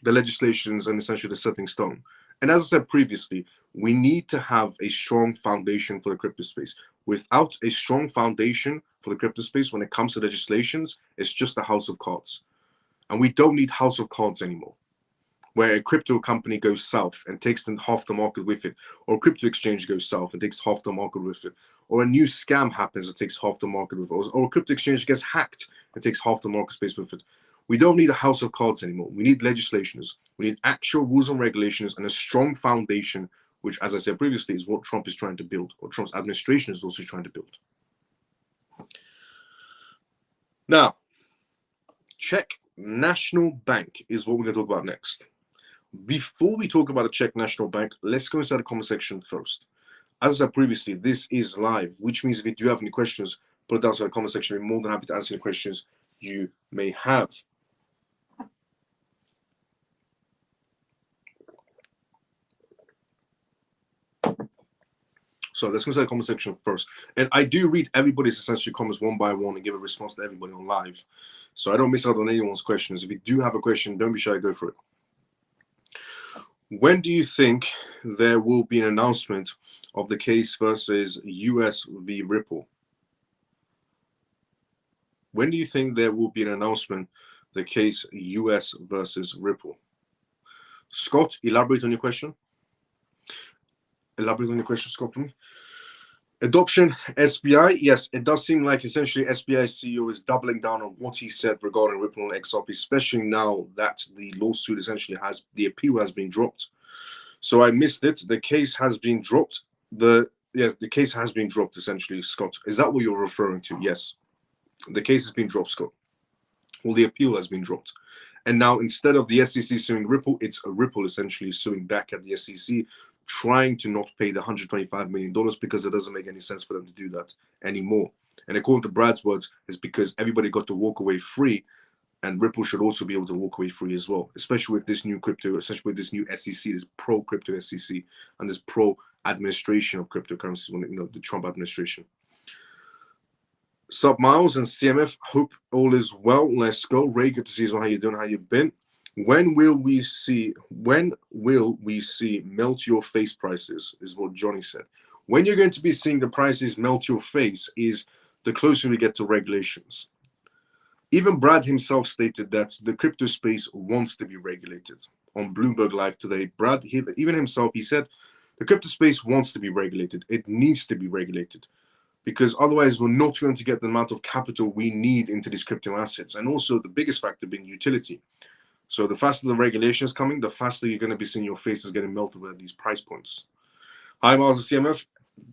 the legislations and essentially the setting stone. And as I said previously, we need to have a strong foundation for the crypto space. Without a strong foundation for the crypto space, when it comes to legislations, it's just a house of cards. And we don't need house of cards anymore, where a crypto company goes south and takes half the market with it, or a crypto exchange goes south and takes half the market with it, or a new scam happens and takes half the market with it, or a crypto exchange gets hacked and takes half the market space with it. We don't need a house of cards anymore. We need legislations. We need actual rules and regulations and a strong foundation, which, as I said previously, is what Trump is trying to build, or Trump's administration is also trying to build. Now, Czech National Bank is what we're going to talk about next. Before we talk about the Czech National Bank, let's go inside the comment section first. As I said previously, this is live, which means if you do have any questions, put it down in the comment section. We're more than happy to answer the questions you may have. So let's go inside the comment section first. And I do read everybody's essentially comments one by one and give a response to everybody on live. So I don't miss out on anyone's questions. If you do have a question, don't be shy, go for it. When do you think there will be an announcement of the case versus US v. Ripple? When do you think there will be an announcement, the case US versus Ripple? Scott, elaborate on your question. Elaborate on your question, Scott, for me. Adoption, SBI. Yes, it does seem like essentially SBI CEO is doubling down on what he said regarding Ripple and XRP, especially now that the lawsuit essentially the appeal has been dropped. So I missed it. The case has been dropped. The case has been dropped essentially, Scott. Is that what you're referring to? Yes. The case has been dropped, Scott. Well, the appeal has been dropped. And now instead of the SEC suing Ripple, it's a Ripple essentially suing back at the SEC, trying to not pay the $125 million because it doesn't make any sense for them to do that anymore. And according to Brad's words, it's because everybody got to walk away free, and Ripple should also be able to walk away free as well, especially with this new crypto, especially with this new SEC, this pro-crypto SEC, and this pro-administration of cryptocurrencies, the Trump administration. Sup, Miles and CMF, hope all is well. Let's go. Ray, good to see you. How you doing? How you been? When will we see melt your face prices, is what Johnny said. When you're going to be seeing the prices melt your face is the closer we get to regulations. Even Brad himself stated that the crypto space wants to be regulated. On Bloomberg Live today, Brad, even himself, he said the crypto space wants to be regulated. It needs to be regulated, because otherwise we're not going to get the amount of capital we need into these crypto assets. And also the biggest factor being utility. So the faster the regulation is coming, the faster you're going to be seeing your faces getting melted at these price points. Hi, Miles and CMF.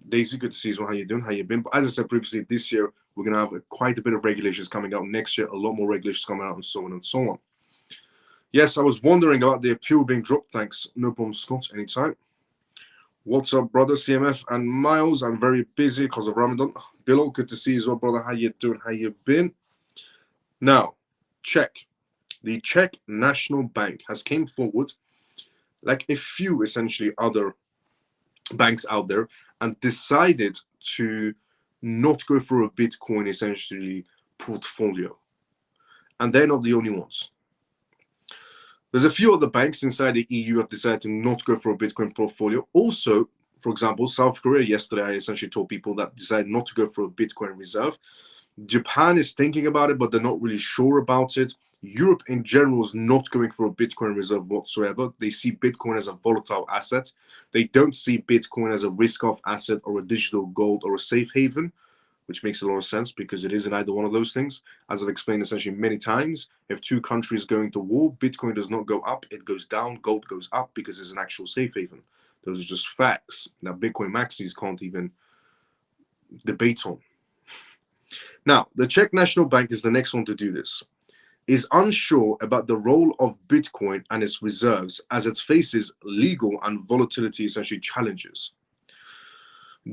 Daisy, good to see you. How you doing? How you been? But as I said previously, this year we're going to have quite a bit of regulations coming out. Next year, a lot more regulations coming out, and so on and so on. Yes, I was wondering about the appeal being dropped. Thanks. No problem, Scott. Anytime. What's up, brother? CMF and Miles. I'm very busy because of Ramadan. Bilal, good to see you as well, brother. How you doing? How you been? Now, Czech. The Czech National Bank has came forward, like a few essentially other banks out there, and decided to not go for a Bitcoin essentially portfolio. And they're not the only ones. There's a few other banks inside the EU have decided to not go for a Bitcoin portfolio. Also, for example, South Korea, yesterday I essentially told people that decided not to go for a Bitcoin reserve. Japan is thinking about it, but they're not really sure about it. Europe in general is not going for a Bitcoin reserve whatsoever. They see Bitcoin as a volatile asset. They don't see Bitcoin as a risk-off asset or a digital gold or a safe haven, which makes a lot of sense because it isn't either one of those things. As I've explained essentially many times, if two countries go into war, Bitcoin does not go up, it goes down, gold goes up because it's an actual safe haven. Those are just facts that Bitcoin maxis can't even debate on. Now, the Czech National Bank is the next one to do this. Is unsure about the role of Bitcoin and its reserves as it faces legal and volatility essentially challenges.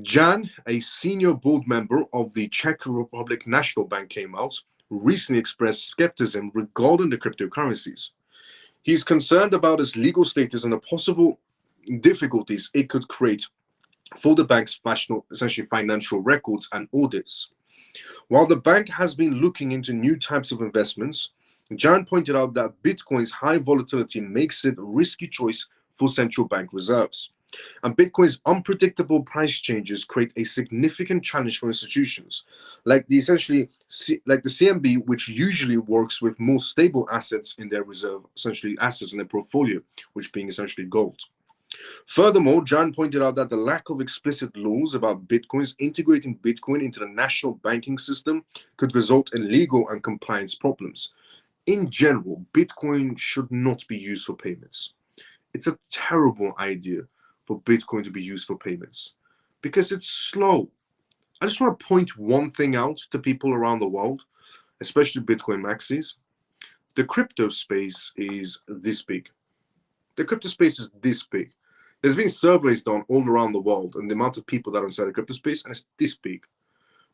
Jan, a senior board member of the Czech Republic National Bank, came out, recently expressed skepticism regarding the cryptocurrencies. He's concerned about its legal status and the possible difficulties it could create for the bank's essentially financial records and audits. While the bank has been looking into new types of investments, Jan pointed out that Bitcoin's high volatility makes it a risky choice for central bank reserves. And Bitcoin's unpredictable price changes create a significant challenge for institutions, like the CMB, which usually works with more stable assets in their reserve, essentially assets in their portfolio, which being essentially gold. Furthermore, Jan pointed out that the lack of explicit laws about Bitcoins integrating Bitcoin into the national banking system could result in legal and compliance problems. In general, Bitcoin should not be used for payments. It's a terrible idea for Bitcoin to be used for payments because it's slow. I just want to point one thing out to people around the world, especially Bitcoin maxis. The crypto space is this big. The crypto space is this big. There's been surveys done all around the world and the amount of people that are inside the crypto space, and it's this big.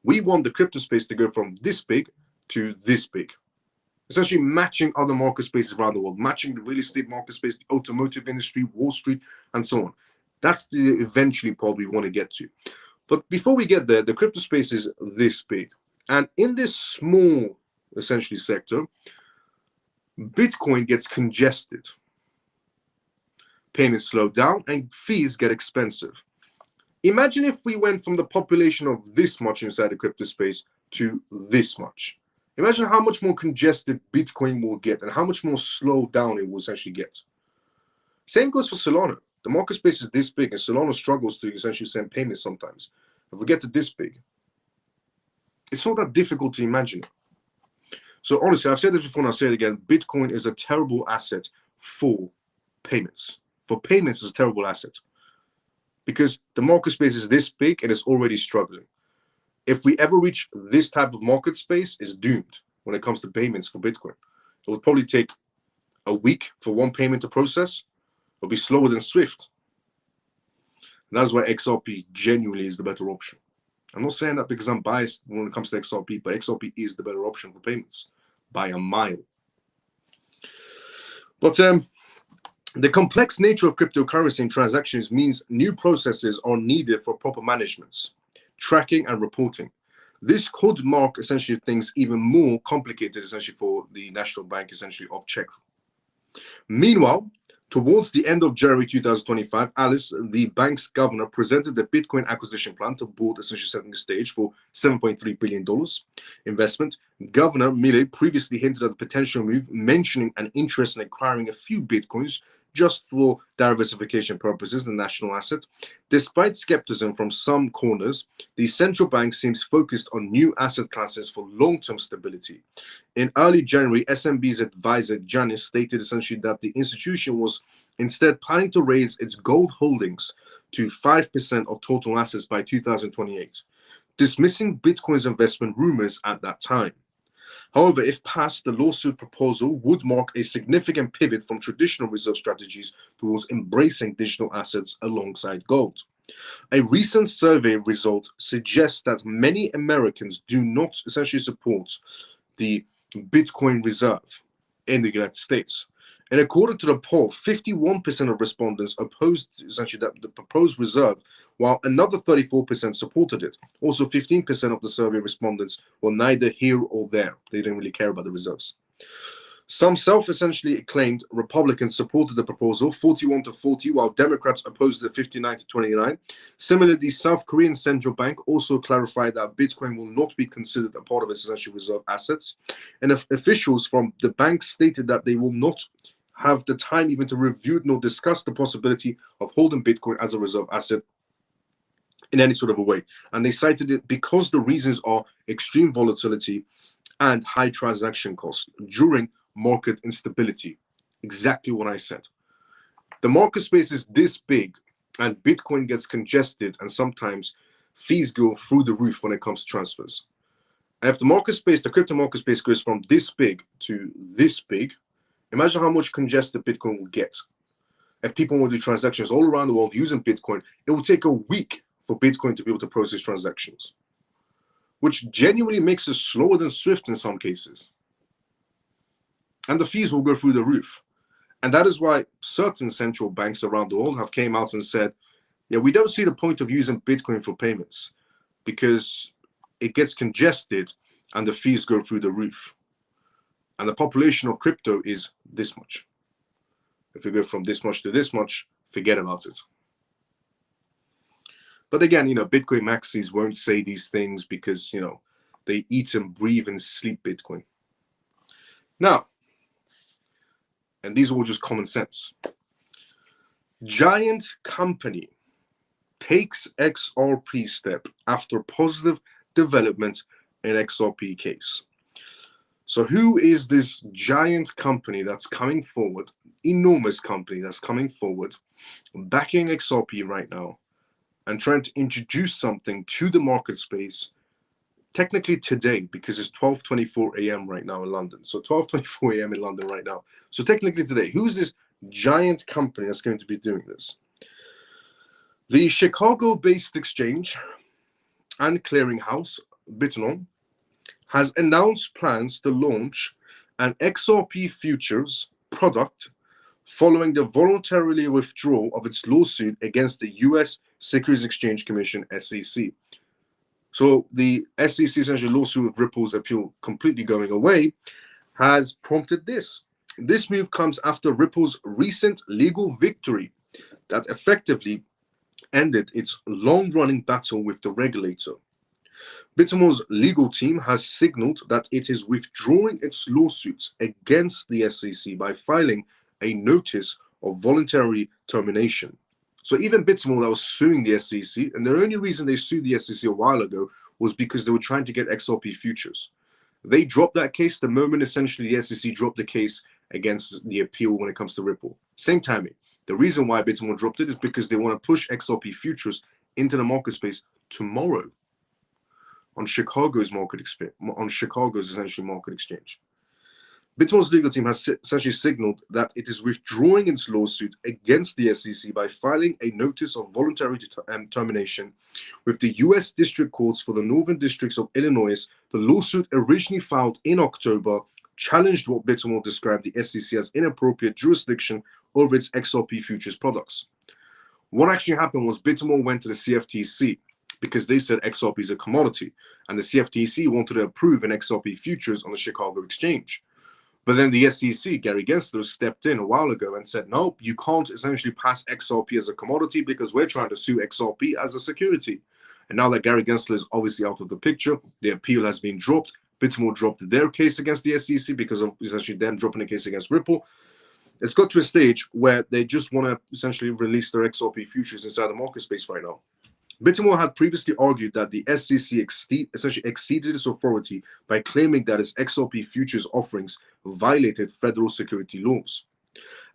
We want the crypto space to go from this big to this big. Essentially matching other market spaces around the world, matching the real estate market space, the automotive industry, Wall Street, and so on. That's the eventually part we want to get to. But before we get there, the crypto space is this big. And in this small, essentially, sector, Bitcoin gets congested. Payments slow down and fees get expensive. Imagine if we went from the population of this much inside the crypto space to this much. Imagine how much more congested Bitcoin will get and how much more slowed down it will essentially get. Same goes for Solana. The market space is this big and Solana struggles to essentially send payments sometimes. If we get to this big, it's not that difficult to imagine. So honestly, I've said this before and I'll say it again, Bitcoin is a terrible asset for payments. For payments, it's a terrible asset because the market space is this big and it's already struggling. If we ever reach this type of market space, it's doomed when it comes to payments for Bitcoin. It will probably take a week for one payment to process. It'll be slower than Swift. And that's why XRP genuinely is the better option. I'm not saying that because I'm biased when it comes to XRP, but XRP is the better option for payments by a mile. But the complex nature of cryptocurrency and transactions means new processes are needed for proper management, tracking, and reporting. This could mark essentially things even more complicated essentially for the National Bank essentially of Czech. Meanwhile, towards the end of January 2025, Alice, the bank's governor, presented the Bitcoin acquisition plan to board, essentially setting the stage for $7.3 billion investment. Governor Millet previously hinted at the potential move, mentioning an interest in acquiring a few Bitcoins just for diversification purposes, the national asset. Despite skepticism from some corners, the central bank seems focused on new asset classes for long-term stability. In early January, SMB's advisor Janis stated essentially that the institution was instead planning to raise its gold holdings to 5% of total assets by 2028, dismissing Bitcoin's investment rumors at that time. However, if passed, the lawsuit proposal would mark a significant pivot from traditional reserve strategies towards embracing digital assets alongside gold. A recent survey result suggests that many Americans do not essentially support the Bitcoin reserve in the United States. And according to the poll, 51% of respondents opposed essentially the proposed reserve, while another 34% supported it. Also, 15% of the survey respondents were neither here or there. They didn't really care about the reserves. Some self-essentially acclaimed Republicans supported the proposal 41-40, while Democrats opposed it 59-29. Similarly, South Korean central bank also clarified that Bitcoin will not be considered a part of its essential reserve assets. And officials from the bank stated that they will not have the time even to review nor discuss the possibility of holding Bitcoin as a reserve asset in any sort of a way. And they cited it because the reasons are extreme volatility and high transaction costs during market instability. Exactly what I said. The market space is this big and Bitcoin gets congested, and sometimes fees go through the roof when it comes to transfers. And if the market space, the crypto market space, goes from this big to this big, imagine how much congested Bitcoin will get. If people want to do transactions all around the world using Bitcoin, it will take a week for Bitcoin to be able to process transactions, which genuinely makes it slower than Swift in some cases. And the fees will go through the roof. And that is why certain central banks around the world have came out and said, yeah, we don't see the point of using Bitcoin for payments because it gets congested and the fees go through the roof. And the population of crypto is this much. If we go from this much to this much, forget about it. But again, Bitcoin maxis won't say these things because, they eat and breathe and sleep Bitcoin. Now, and these are all just common sense. Giant company takes XRP step after positive development in XRP case. So who is this giant company that's coming forward, enormous company that's coming forward, backing XRP right now, and trying to introduce something to the market space, technically today, because it's 12:24 a.m. right now in London. So 12:24 a.m. in London right now. So technically today, who's this giant company that's going to be doing this? The Chicago-based exchange and clearinghouse, Bitcoin, has announced plans to launch an XRP futures product following the voluntary withdrawal of its lawsuit against the U.S. Securities Exchange Commission, SEC. So the SEC essentially lawsuit with Ripple's appeal completely going away has prompted this. This move comes after Ripple's recent legal victory that effectively ended its long-running battle with the regulator. Bitmore's legal team has signaled that it is withdrawing its lawsuits against the SEC by filing a notice of voluntary termination. So even Bitmore that was suing the SEC, and the only reason they sued the SEC a while ago was because they were trying to get XRP futures. They dropped that case the moment essentially the SEC dropped the case against the appeal when it comes to Ripple. Same timing. The reason why Bitmore dropped it is because they want to push XRP futures into the market space tomorrow on Chicago's essentially market exchange. Bitmore's legal team has essentially signaled that it is withdrawing its lawsuit against the SEC by filing a notice of voluntary termination with the U.S. District Courts for the Northern Districts of Illinois. The lawsuit, originally filed in October, challenged what Bitmore described the SEC as inappropriate jurisdiction over its XRP futures products. What actually happened was Bitmore went to the CFTC because they said XRP is a commodity, and the CFTC wanted to approve an XRP futures on the Chicago exchange. But then the SEC, Gary Gensler, stepped in a while ago and said, nope, you can't essentially pass XRP as a commodity because we're trying to sue XRP as a security. And now that Gary Gensler is obviously out of the picture, the appeal has been dropped. Bitmore dropped their case against the SEC because of essentially them dropping a case against Ripple. It's got to a stage where they just want to essentially release their XRP futures inside the market space right now. Bitmore had previously argued that the SEC essentially exceeded its authority by claiming that its XRP futures offerings violated federal security laws.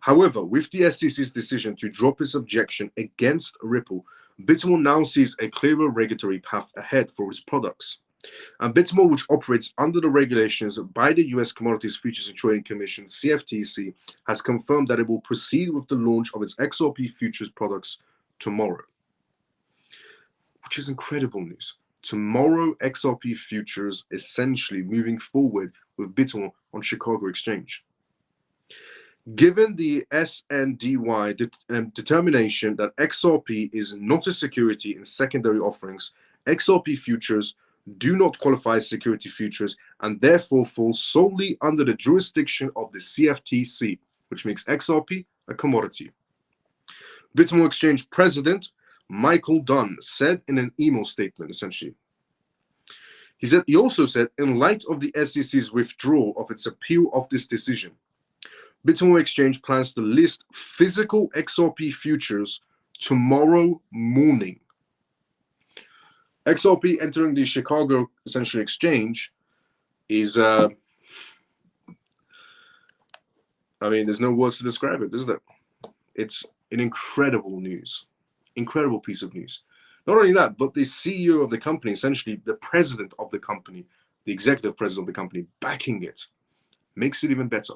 However, with the SEC's decision to drop its objection against Ripple, Bitmore now sees a clearer regulatory path ahead for its products. And Bitmore, which operates under the regulations by the U.S. Commodities Futures and Trading Commission, CFTC, has confirmed that it will proceed with the launch of its XRP futures products tomorrow, which is incredible news. Tomorrow, XRP futures essentially moving forward with Bitmore on Chicago Exchange. Given the SNDY determination that XRP is not a security in secondary offerings, XRP futures do not qualify as security futures and therefore fall solely under the jurisdiction of the CFTC, which makes XRP a commodity. Bitcoin Exchange President Michael Dunn said in an email statement, essentially. He also said, in light of the SEC's withdrawal of its appeal of this decision, Bitcoin Exchange plans to list physical XRP futures tomorrow morning. XRP entering the Chicago essentially exchange is, I mean, there's no words to describe it, is there? It's an incredible piece of news. Not only that, but the CEO of the company, essentially the president of the company, the executive president of the company, backing it, makes it even better.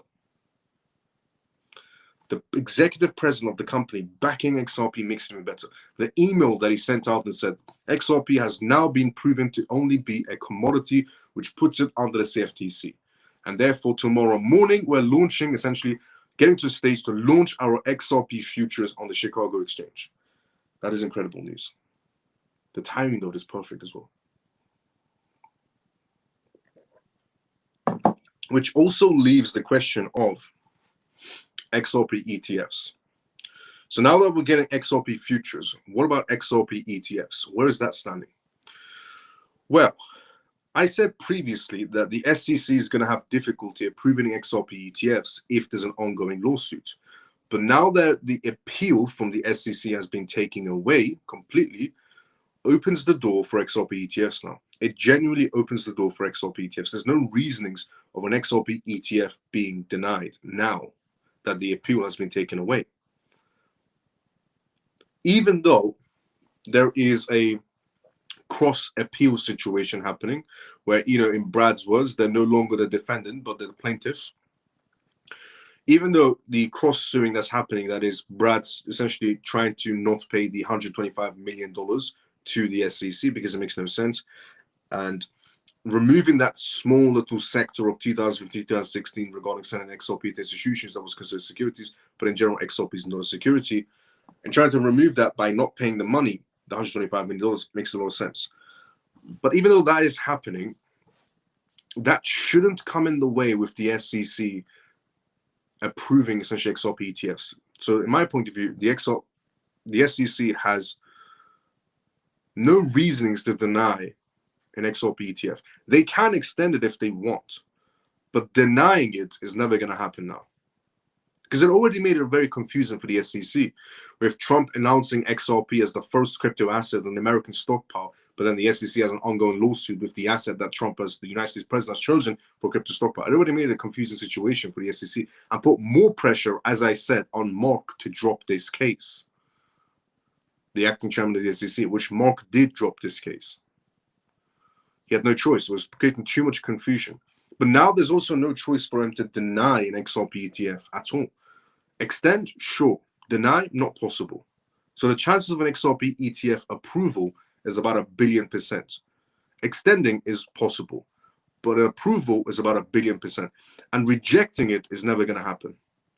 The executive president of the company backing XRP makes it even better. The email that he sent out and said, XRP has now been proven to only be a commodity, which puts it under the CFTC. And therefore, tomorrow morning, we're launching, essentially getting to a stage to launch our XRP futures on the Chicago exchange. That is incredible news. The timing, though, is perfect as well. Which also leaves the question of XRP ETFs. So now that we're getting XRP futures, what about XRP ETFs? Where is that standing? Well, I said previously that the SEC is going to have difficulty approving XRP ETFs if there's an ongoing lawsuit. But now that the appeal from the SEC has been taken away completely, opens the door for XRP ETFs now. It genuinely opens the door for XRP ETFs. There's no reasonings of an XRP ETF being denied now that the appeal has been taken away. Even though there is a cross-appeal situation happening where, in Brad's words, they're no longer the defendant, but they're the plaintiff. Even though the cross-suing that's happening, that is Brad's essentially trying to not pay the $125 million to the SEC because it makes no sense, and removing that small little sector of 2015, 2016 regarding sending XRP to institutions that was considered securities, but in general, XRP is not a security, and trying to remove that by not paying the money, the $125 million, makes a lot of sense. But even though that is happening, that shouldn't come in the way with the SEC approving essentially XRP ETFs. So in my point of view, the SEC has no reasonings to deny an XRP ETF. They can extend it if they want, but denying it is never going to happen now. Because it already made it very confusing for the SEC, with Trump announcing XRP as the first crypto asset in the American stockpile, but then the SEC has an ongoing lawsuit with the asset that Trump, as the United States president, has chosen for crypto stockpile. It already made it a confusing situation for the SEC and put more pressure, as I said, on Mark to drop this case. The acting chairman of the SEC, which Mark did drop this case. He had no choice. It was creating too much confusion. But now there's also no choice for him to deny an XRP ETF at all. Extend, sure. Deny, not possible. So the chances of an XRP ETF approval is about 1 billion%. Extending is possible, but approval is about 1 billion%. And rejecting it is never going to happen.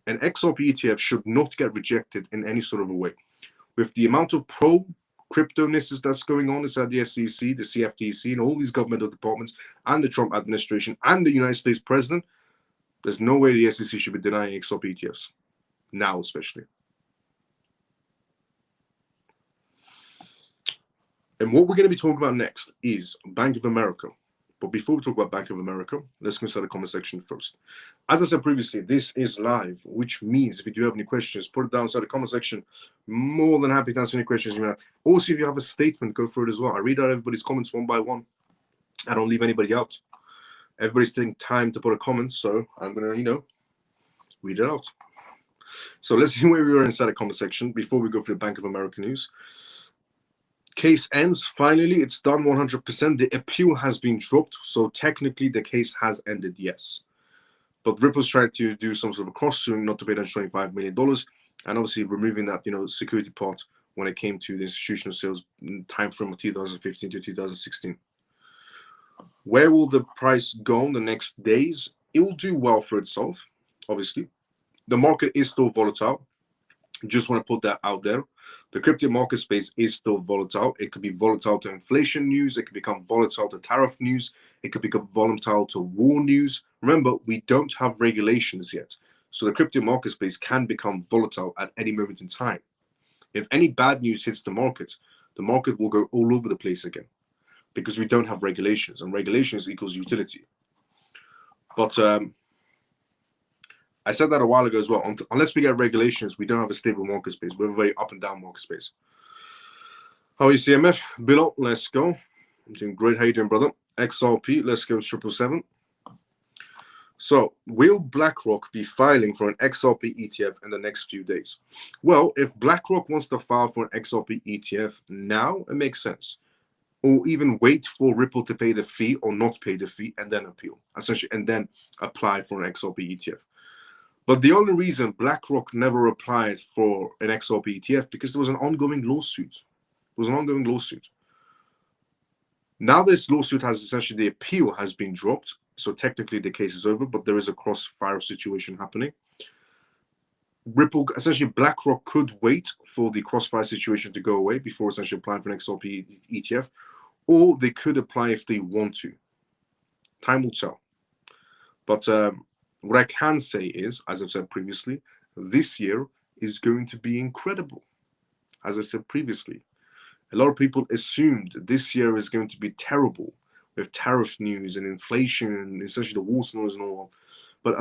An XRP ETF should not get rejected in any sort of a way. With the amount of pro-crypto-ness that's going on inside the SEC, the CFTC, and all these governmental departments, and the Trump administration, and the United States president, there's no way the SEC should be denying XRP ETFs. Now, especially. And what we're going to be talking about next is Bank of America. But before we talk about Bank of America, let's go inside the comment section first. As I said previously, this is live, which means if you do have any questions, put it down inside the comment section. More than happy to answer any questions you have. Also, if you have a statement, go through it as well. I read out everybody's comments one by one. I don't leave anybody out. Everybody's taking time to put a comment, so I'm going to, read it out. So let's see where we are inside the comment section before we go through the Bank of America news. Case ends. Finally, it's done 100%. The appeal has been dropped, so technically the case has ended, yes. But Ripple's trying to do some sort of a cross-suing not to pay $125 million, and obviously removing that, security part when it came to the institutional sales time frame of 2015 to 2016. Where will the price go in the next days? It will do well for itself, obviously. The market is still volatile. Just want to put that out there. The crypto market space is still volatile. It could be volatile to inflation news. It could become volatile to tariff news. It could become volatile to war news. Remember, we don't have regulations yet. So the crypto market space can become volatile at any moment in time. If any bad news hits the market will go all over the place again because we don't have regulations, and regulations equals utility. But I said that a while ago as well. Unless we get regulations, we don't have a stable market space. We have a very up and down market space. How are you, CMF? Bill, let's go. I'm doing great. How you doing, brother? XRP, let's go 777. So, will BlackRock be filing for an XRP ETF in the next few days? Well, if BlackRock wants to file for an XRP ETF now, it makes sense. Or even wait for Ripple to pay the fee or not pay the fee and then appeal, essentially, and then apply for an XRP ETF. But the only reason BlackRock never applied for an XRP ETF because there was an ongoing lawsuit. Now this lawsuit has essentially, the appeal has been dropped. So technically the case is over, but there is a crossfire situation happening. Ripple, essentially BlackRock could wait for the crossfire situation to go away before essentially applying for an XRP ETF, or they could apply if they want to. Time will tell. But what I can say is, as I've said previously, this year is going to be incredible. As I said previously, a lot of people assumed this year is going to be terrible with tariff news and inflation and essentially the war news and all. But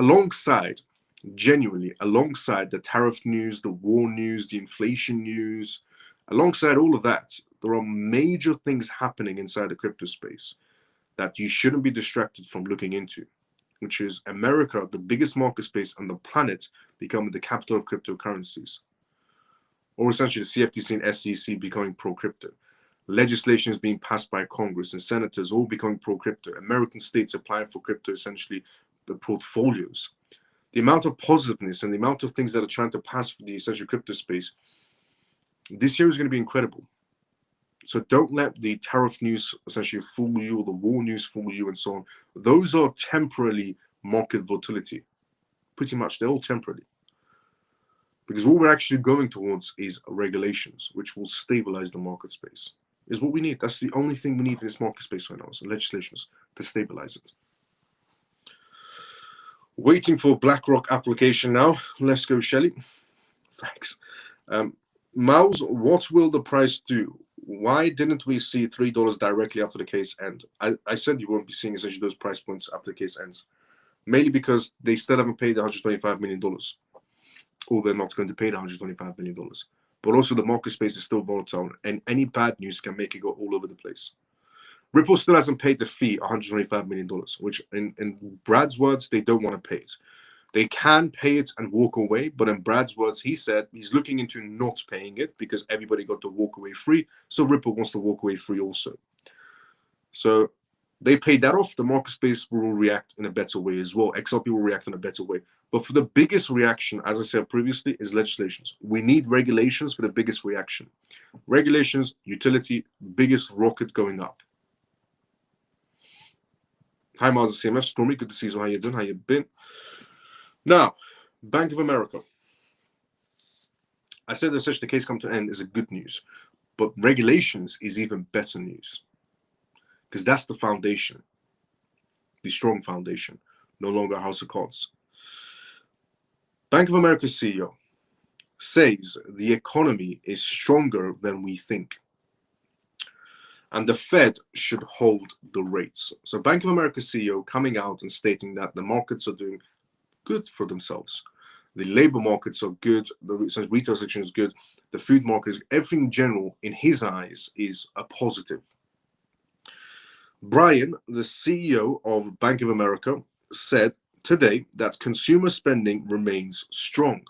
genuinely, alongside the tariff news, the war news, the inflation news, alongside all of that, there are major things happening inside the crypto space that you shouldn't be distracted from looking into, which is America, the biggest market space on the planet, becoming the capital of cryptocurrencies. Or essentially the CFTC and SEC becoming pro-crypto. Legislation is being passed by Congress and senators all becoming pro-crypto. American states applying for crypto, essentially the portfolios. The amount of positiveness and the amount of things that are trying to pass for the essential crypto space this year is going to be incredible. So don't let the tariff news essentially fool you or the war news fool you and so on. Those are temporarily market volatility. Pretty much, they're all temporary. Because what we're actually going towards is regulations, which will stabilize the market space. Is what we need. That's the only thing we need in this market space right now, is legislations to stabilize it. Waiting for BlackRock application now. Let's go, Shelly. Thanks. Mouse, what will the price do? Why didn't we see $3 directly after the case end? I said you won't be seeing essentially those price points after the case ends. Mainly because they still haven't paid $125 million. Or they're not going to pay the $125 million. But also the market space is still volatile, and any bad news can make it go all over the place. Ripple still hasn't paid the fee, $125 million, which in Brad's words, they don't want to pay it. They can pay it and walk away, but in Brad's words, he said he's looking into not paying it because everybody got to walk away free, so Ripple wants to walk away free also. So they paid that off, the market space will react in a better way as well. XRP will react in a better way. But for the biggest reaction, as I said previously, is legislations. We need regulations for the biggest reaction. Regulations, utility, biggest rocket going up. Hi, Miles CMF. Stormy, good to see you. How you doing? How you been? Now, Bank of America. I said that such the case come to an end is a good news, but regulations is even better news because that's the foundation, the strong foundation, no longer a house of cards. Bank of America CEO says the economy is stronger than we think, and the Fed should hold the rates. So Bank of America CEO coming out and stating that the markets are doing good for themselves. The labor markets are good, the retail section is good, the food market is, everything in general, in his eyes, is a positive. Brian, the CEO of Bank of America, said today that consumer spending remains strong.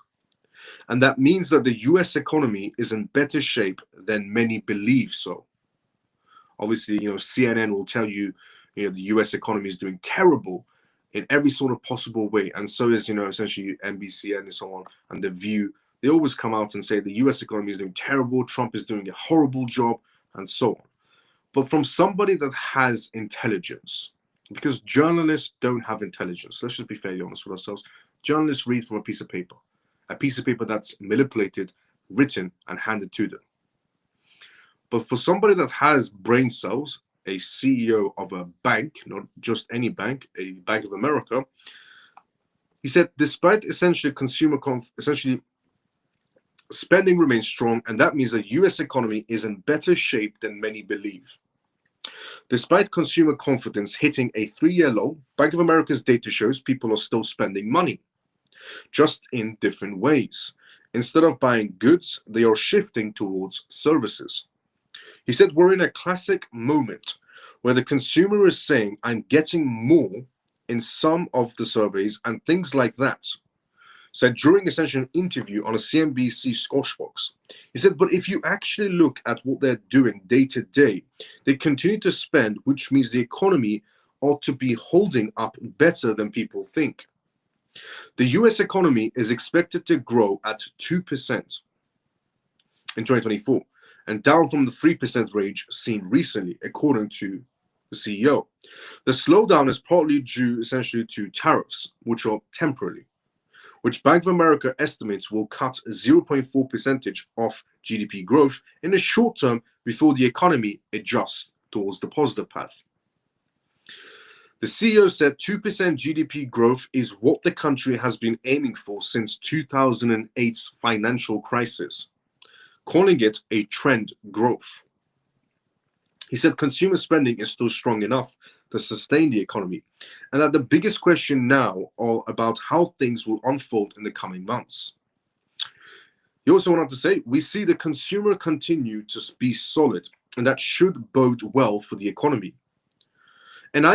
And that means that the US economy is in better shape than many believe so. Obviously, CNN will tell you, the US economy is doing terrible in every sort of possible way. And so is, essentially NBC and so on, and The View. They always come out and say the US economy is doing terrible, Trump is doing a horrible job, and so on. But from somebody that has intelligence, because journalists don't have intelligence. Let's just be fairly honest with ourselves. Journalists read from a piece of paper. a piece of paper that's manipulated, written, and handed to them. But for somebody that has brain cells, a CEO of a bank, not just any bank, a Bank of America, he said, despite essentially spending remains strong, and that means the US economy is in better shape than many believe. Despite consumer confidence hitting a 3-year low, Bank of America's data shows people are still spending money, just in different ways. Instead of buying goods, they are shifting towards services. He said, we're in a classic moment where the consumer is saying, I'm getting more in some of the surveys and things like that. Said during essentially an interview on a CNBC Squawk. He said, but if you actually look at what they're doing day to day, they continue to spend, which means the economy ought to be holding up better than people think. The US economy is expected to grow at 2% in 2024, and down from the 3% range seen recently, according to the CEO. The slowdown is partly due essentially to tariffs, which are temporary, which Bank of America estimates will cut 0.4% off GDP growth in the short term before the economy adjusts towards the positive path. The CEO said 2% GDP growth is what the country has been aiming for since 2008's financial crisis, calling it a trend growth. He said consumer spending is still strong enough to sustain the economy, and that the biggest question now are about how things will unfold in the coming months. He also went on to say, we see the consumer continue to be solid, and that should bode well for the economy. And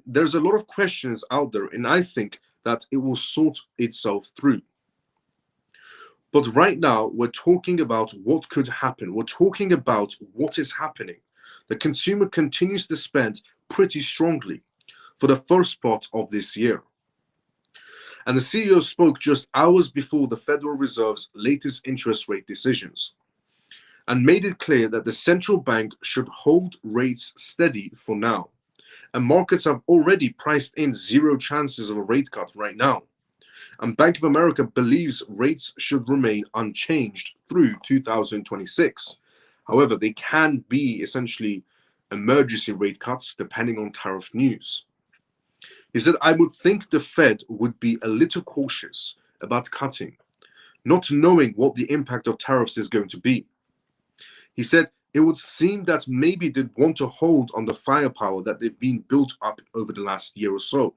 there's a lot of questions out there, and I think that it will sort itself through. But right now, we're talking about what could happen. We're talking about what is happening. The consumer continues to spend pretty strongly for the first part of this year. And the CEO spoke just hours before the Federal Reserve's latest interest rate decisions and made it clear that the central bank should hold rates steady for now. And markets have already priced in zero chances of a rate cut right now. And Bank of America believes rates should remain unchanged through 2026. However, they can be essentially emergency rate cuts depending on tariff news. He said, I would think the Fed would be a little cautious about cutting, not knowing what the impact of tariffs is going to be. He said, it would seem that maybe they'd want to hold on the firepower that they've been built up over the last year or so.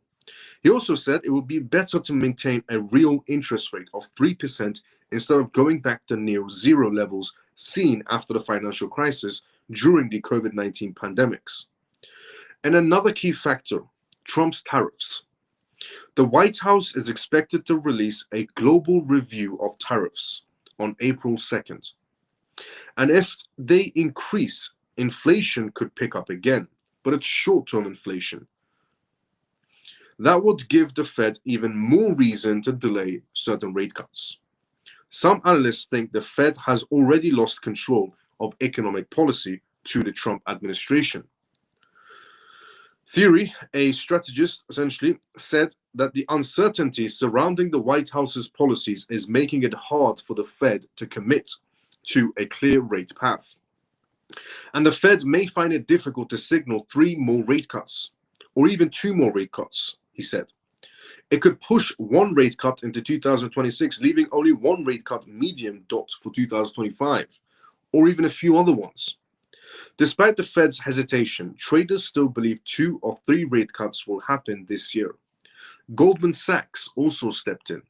He also said it would be better to maintain a real interest rate of 3% instead of going back to near zero levels seen after the financial crisis during the COVID-19 pandemics. And another key factor, Trump's tariffs. The White House is expected to release a global review of tariffs on April 2nd. And if they increase, inflation could pick up again, but it's short-term inflation. That would give the Fed even more reason to delay certain rate cuts. Some analysts think the Fed has already lost control of economic policy to the Trump administration. Theory, a strategist essentially, said that the uncertainty surrounding the White House's policies is making it hard for the Fed to commit to a clear rate path. And the Fed may find it difficult to signal 3 more rate cuts, or even 2 more rate cuts, he said. It could push 1 rate cut into 2026, leaving only 1 rate cut medium dot for 2025, or even a few other ones. Despite the Fed's hesitation, traders still believe 2 or 3 rate cuts will happen this year. Goldman Sachs also stepped in.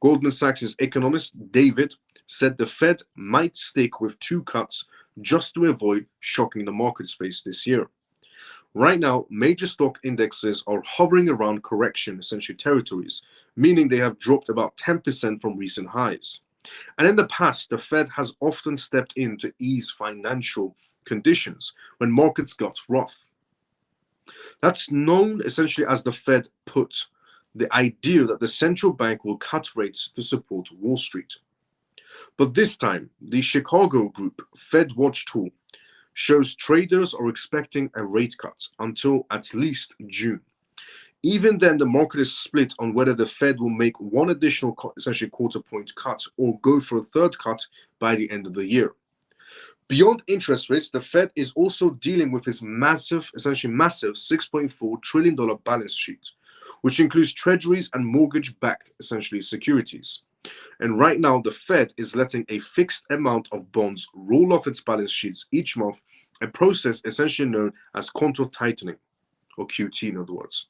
Goldman Sachs' economist David said the Fed might stick with 2 cuts just to avoid shocking the market space this year. Right now, major stock indexes are hovering around correction essentially territories, meaning they have dropped about 10% from recent highs. And in the past, the Fed has often stepped in to ease financial conditions when markets got rough. That's known essentially as the Fed put, the idea that the central bank will cut rates to support Wall Street. But this time, the Chicago group Fed Watch tool shows traders are expecting a rate cut until at least June. Even then, the market is split on whether the Fed will make one additional, essentially quarter point cut or go for a third cut by the end of the year. Beyond interest rates, the Fed is also dealing with its massive, essentially massive $6.4 trillion balance sheet, which includes treasuries and mortgage-backed, essentially securities. And right now, the Fed is letting a fixed amount of bonds roll off its balance sheets each month, a process essentially known as quantitative tightening, or QT in other words.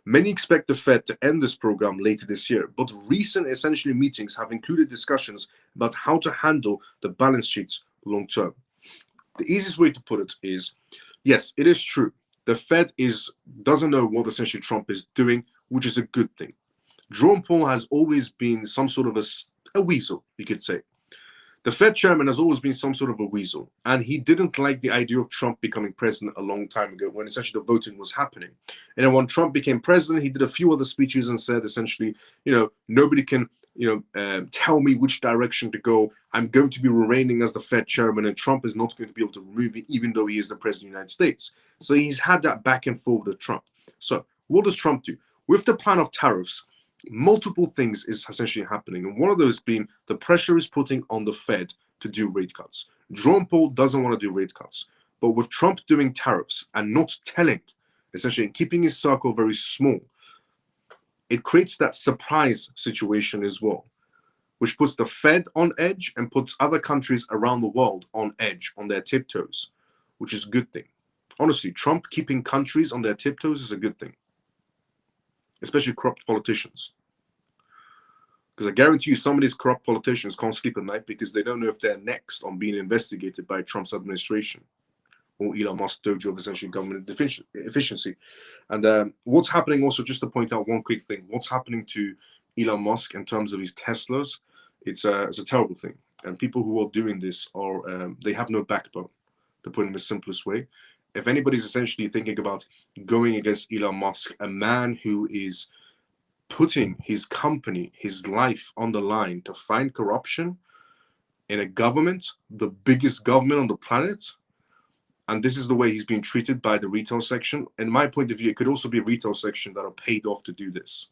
Many expect the Fed to end this program later this year, but recent essentially meetings have included discussions about how to handle the balance sheets long term. The easiest way to put it is, yes, it is true. The Fed doesn't know what essentially Trump is doing, which is a good thing. Jerome Powell has always been some sort of a weasel, you could say. The Fed chairman has always been some sort of a weasel, and he didn't like the idea of Trump becoming president a long time ago when essentially the voting was happening. And then when Trump became president, he did a few other speeches and said essentially, nobody can, tell me which direction to go. I'm going to be remaining as the Fed chairman, and Trump is not going to be able to remove me, even though he is the president of the United States. So he's had that back and forth with Trump. So what does Trump do? With the plan of tariffs, multiple things is essentially happening, and one of those being the pressure is putting on the Fed to do rate cuts. Jerome Powell doesn't want to do rate cuts, but with Trump doing tariffs and not telling, essentially keeping his circle very small, it creates that surprise situation as well, which puts the Fed on edge and puts other countries around the world on edge, on their tiptoes, which is a good thing. Honestly, Trump keeping countries on their tiptoes is a good thing, especially corrupt politicians. Because I guarantee you some of these corrupt politicians can't sleep at night because they don't know if they're next on being investigated by Trump's administration or Elon Musk dojo of essentially government efficiency. And what's happening also, just to point out one quick thing, what's happening to Elon Musk in terms of his Teslas, it's a terrible thing. And people who are doing this they have no backbone, to put it in the simplest way. If anybody's essentially thinking about going against Elon Musk, a man who is putting his company, his life on the line to find corruption in a government, the biggest government on the planet, and this is the way he's being treated by the retail section. In my point of view, it could also be a retail section that are paid off to do this.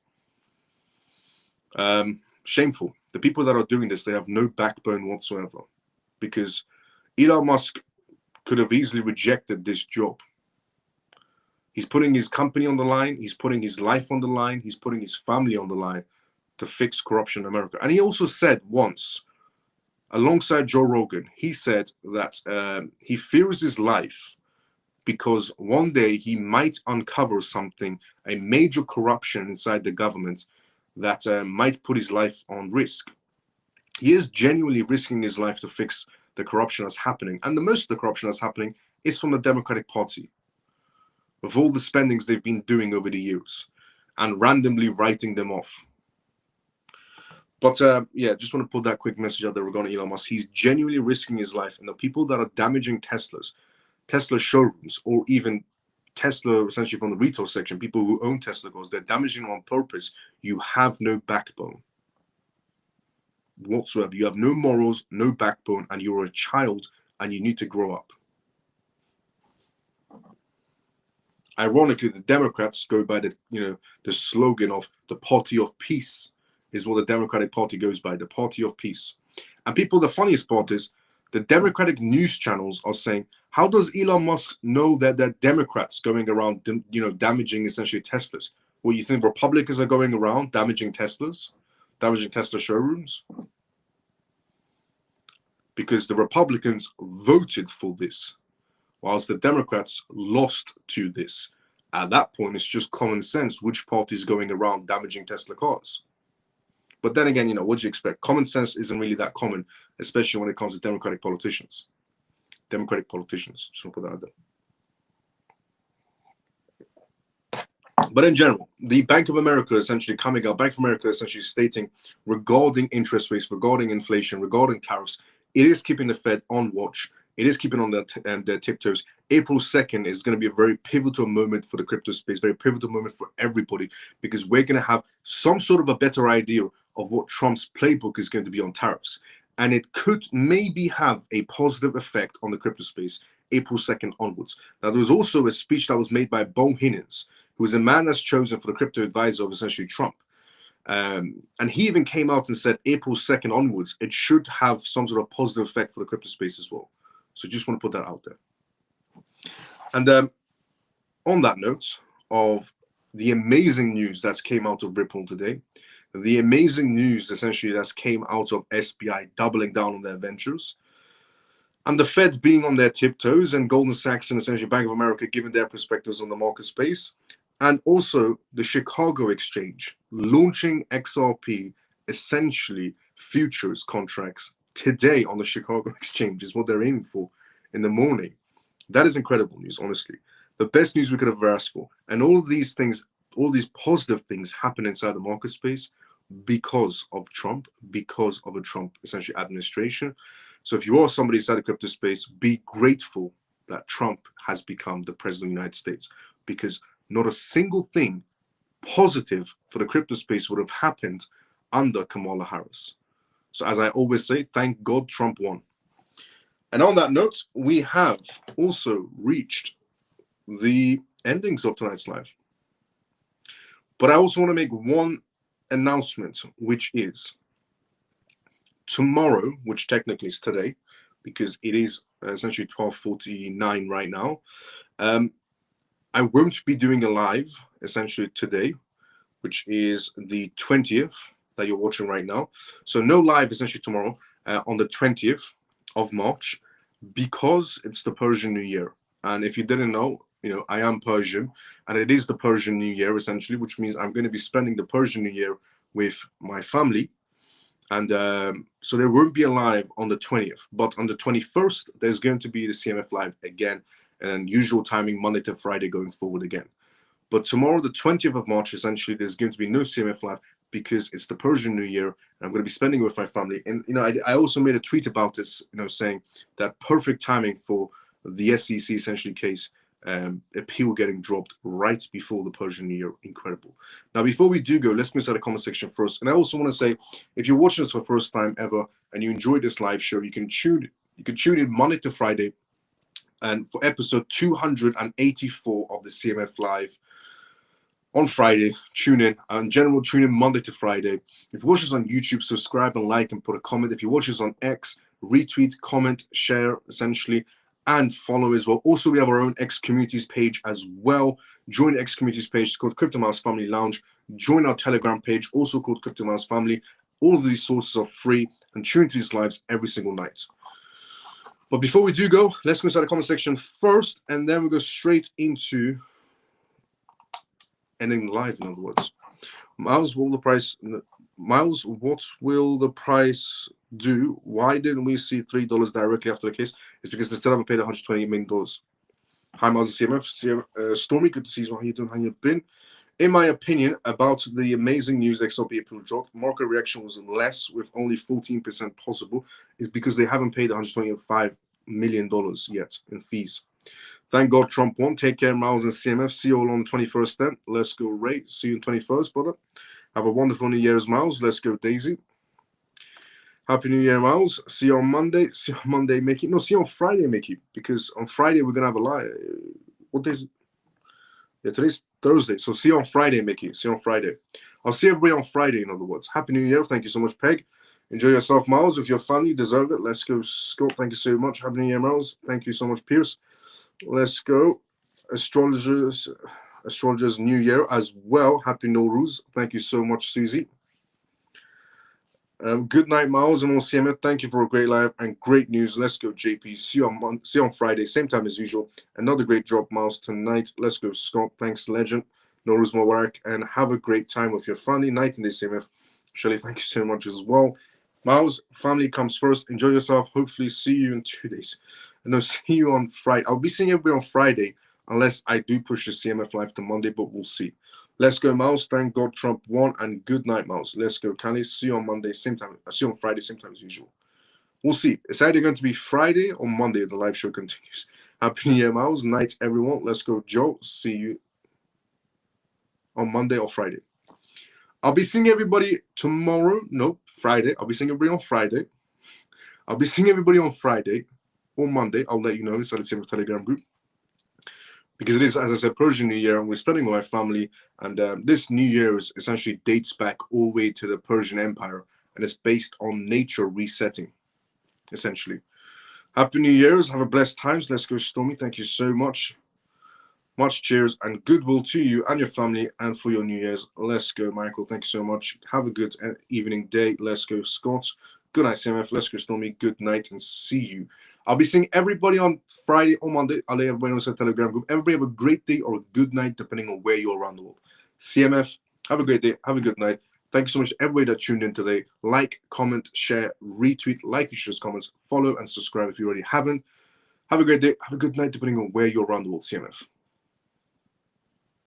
Shameful. The people that are doing this, they have no backbone whatsoever, because Elon Musk could have easily rejected this job. He's putting his company on the line. He's putting his life on the line. He's putting his family on the line to fix corruption in America. And he also said once, alongside Joe Rogan, he said that he fears his life because one day he might uncover something, a major corruption inside the government that might put his life on risk. He is genuinely risking his life to fix the corruption that's happening. And the most of the corruption that's happening is from the Democratic Party, with all the spendings they've been doing over the years and randomly writing them off. But just want to put that quick message out there regarding Elon Musk. He's genuinely risking his life, and the people that are damaging Tesla showrooms, or even Tesla, essentially from the retail section, people who own Tesla cars, they're damaging them on purpose. You have no backbone whatsoever. You have no morals, no backbone, and you're a child, and you need to grow up. Ironically, the Democrats go by the slogan of the party of peace is what the Democratic Party goes by, the party of peace. And people, the funniest part is the Democratic news channels are saying, how does Elon Musk know that they're Democrats going around, damaging essentially Teslas? Well, you think Republicans are going around damaging Teslas, damaging Tesla showrooms? Because the Republicans voted for this, whilst the Democrats lost to this. At that point, it's just common sense which party is going around damaging Tesla cars. But then again, what do you expect? Common sense isn't really that common, especially when it comes to Democratic politicians. Just want to put that out there. But in general, the Bank of America essentially coming out, Bank of America essentially stating regarding interest rates, regarding inflation, regarding tariffs, it is keeping the Fed on watch. It is keeping on their tiptoes. April 2nd is going to be a very pivotal moment for the crypto space, very pivotal moment for everybody, because we're going to have some sort of a better idea of what Trump's playbook is going to be on tariffs. And it could maybe have a positive effect on the crypto space April 2nd onwards. Now, there was also a speech that was made by Bo Hinnens. who is a man that's chosen for the crypto advisor of essentially Trump. And he even came out and said April 2nd onwards, it should have some sort of positive effect for the crypto space as well. So just want to put that out there. And on that note of the amazing news that's came out of Ripple today, the amazing news essentially that's came out of SBI doubling down on their ventures, and the Fed being on their tiptoes, and Goldman Sachs and essentially Bank of America giving their perspectives on the market space, and also the Chicago Exchange launching XRP, essentially futures contracts today on the Chicago Exchange is what they're aiming for in the morning. That is incredible news, honestly. The best news we could have ever asked for. And all of these things, all these positive things happen inside the market space because of Trump, because of a Trump essentially administration. So if you are somebody inside the crypto space, be grateful that Trump has become the president of the United States, because not a single thing positive for the crypto space would have happened under Kamala Harris. So as I always say, thank God Trump won. And on that note, we have also reached the endings of tonight's live. But I also want to make one announcement, which is tomorrow, which technically is today, because it is essentially 12:49 right now. I won't be doing a live essentially today, which is the 20th that you're watching right now. So no live essentially tomorrow on the 20th of March, because it's the Persian New Year. And if you didn't know, I am Persian, and it is the Persian New Year essentially, which means I'm going to be spending the Persian New Year with my family. And so there won't be a live on the 20th, but on the 21st, there's going to be the CMF live again, and usual timing Monday to Friday going forward again. But tomorrow, the 20th of March, essentially, there's going to be no CMF live because it's the Persian New Year, and I'm going to be spending it with my family. And, I also made a tweet about this, saying that perfect timing for the SEC essentially case, appeal getting dropped right before the Persian New Year. Incredible. Now, before we do go, let's go inside the comment section first. And I also want to say, if you're watching this for the first time ever and you enjoyed this live show, you can tune in Monday to Friday, and for episode 284 of the CMF Live on Friday, tune in. In general, tune in Monday to Friday. If you watch us on YouTube, subscribe and like and put a comment. If you watch us on X, retweet, comment, share, essentially, and follow as well. Also, we have our own X Communities page as well. Join the X Communities page. It's called Crypto Mouse Family Lounge. Join our Telegram page, also called Crypto Mouse Family. All of these sources are free, and tune into these lives every single night. But before we do go, let's go inside the comment section first, and then we'll go straight into ending live, in other words. Miles, what will the price do? Why didn't we see $3 directly after the case? It's because they still haven't paid $128 million. Hi, Miles and CMF. Stormy, good to see you. How you doing? How you been? In my opinion, about the amazing news XRP appeal dropped, market reaction was less, with only 14% possible, is because they haven't paid $125 million yet in fees. Thank God Trump won. Take care, Miles and CMF. See you all on the 21st then. Let's go, Ray. See you on 21st, brother. Have a wonderful New Year's, Miles. Let's go, Daisy. Happy New Year, Miles. See you on Monday. See you on Monday, Mickey. No, see you on Friday, Mickey, because on Friday we're going to have a live. What day is it? Yeah, today's Thursday. So see you on Friday, Mickey. See you on Friday. I'll see everybody on Friday, in other words. Happy New Year. Thank you so much, Peg. Enjoy yourself, Miles. With your family, you deserve it. Let's go, Scott. Thank you so much. Happy New Year, Miles. Thank you so much, Pierce. Let's go. Astrologers New Year as well. Happy Nowruz. Thank you so much, Susie. Good night, Miles and all CMF. Thank you for a great live and great news. Let's go, JP. See you on Friday, same time as usual. Another great drop, Miles, tonight. Let's go, Scott. Thanks, Legend. Nowruz Mubarak, and have a great time with your family. Night in the CMF. Shelley, thank you so much as well. Miles, family comes first. Enjoy yourself. Hopefully, see you in 2 days. And I'll see you on Friday. I'll be seeing everybody on Friday, unless I do push the CMF live to Monday, but we'll see. Let's go, Miles. Thank God Trump won, and good night, Miles. Let's go, Callie. See you on Monday, same time. I'll see you on Friday, same time as usual. We'll see. It's either going to be Friday or Monday. The live show continues. Happy New Year, Miles. Night, everyone. Let's go, Joe. See you on Monday or Friday. I'll be seeing everybody tomorrow. No, Friday. I'll be seeing everybody on Friday. I'll be seeing everybody on Friday or Monday. I'll let you know inside the same Telegram group. because it is, as I said, Persian New Year, and we're spending with my family. And this New Year is essentially dates back all the way to the Persian Empire, and it's based on nature resetting, essentially. Happy New Year's. Have a blessed times. Let's go, Stormy. Thank you so much. Much cheers and goodwill to you and your family and for your New Year's. Let's go, Michael. Thank you so much. Have a good evening, day. Let's go, Scott. Good night, CMF. Let's go, Stormy. Good night and see you. I'll be seeing everybody on Friday or Monday. I'll let everybody on the Telegram group. Everybody have a great day or a good night, depending on where you're around the world. CMF, have a great day. Have a good night. Thank you so much to everybody that tuned in today. Like, comment, share, retweet, like you should, comments, follow, and subscribe if you already haven't. Have a great day. Have a good night, depending on where you're around the world. CMF.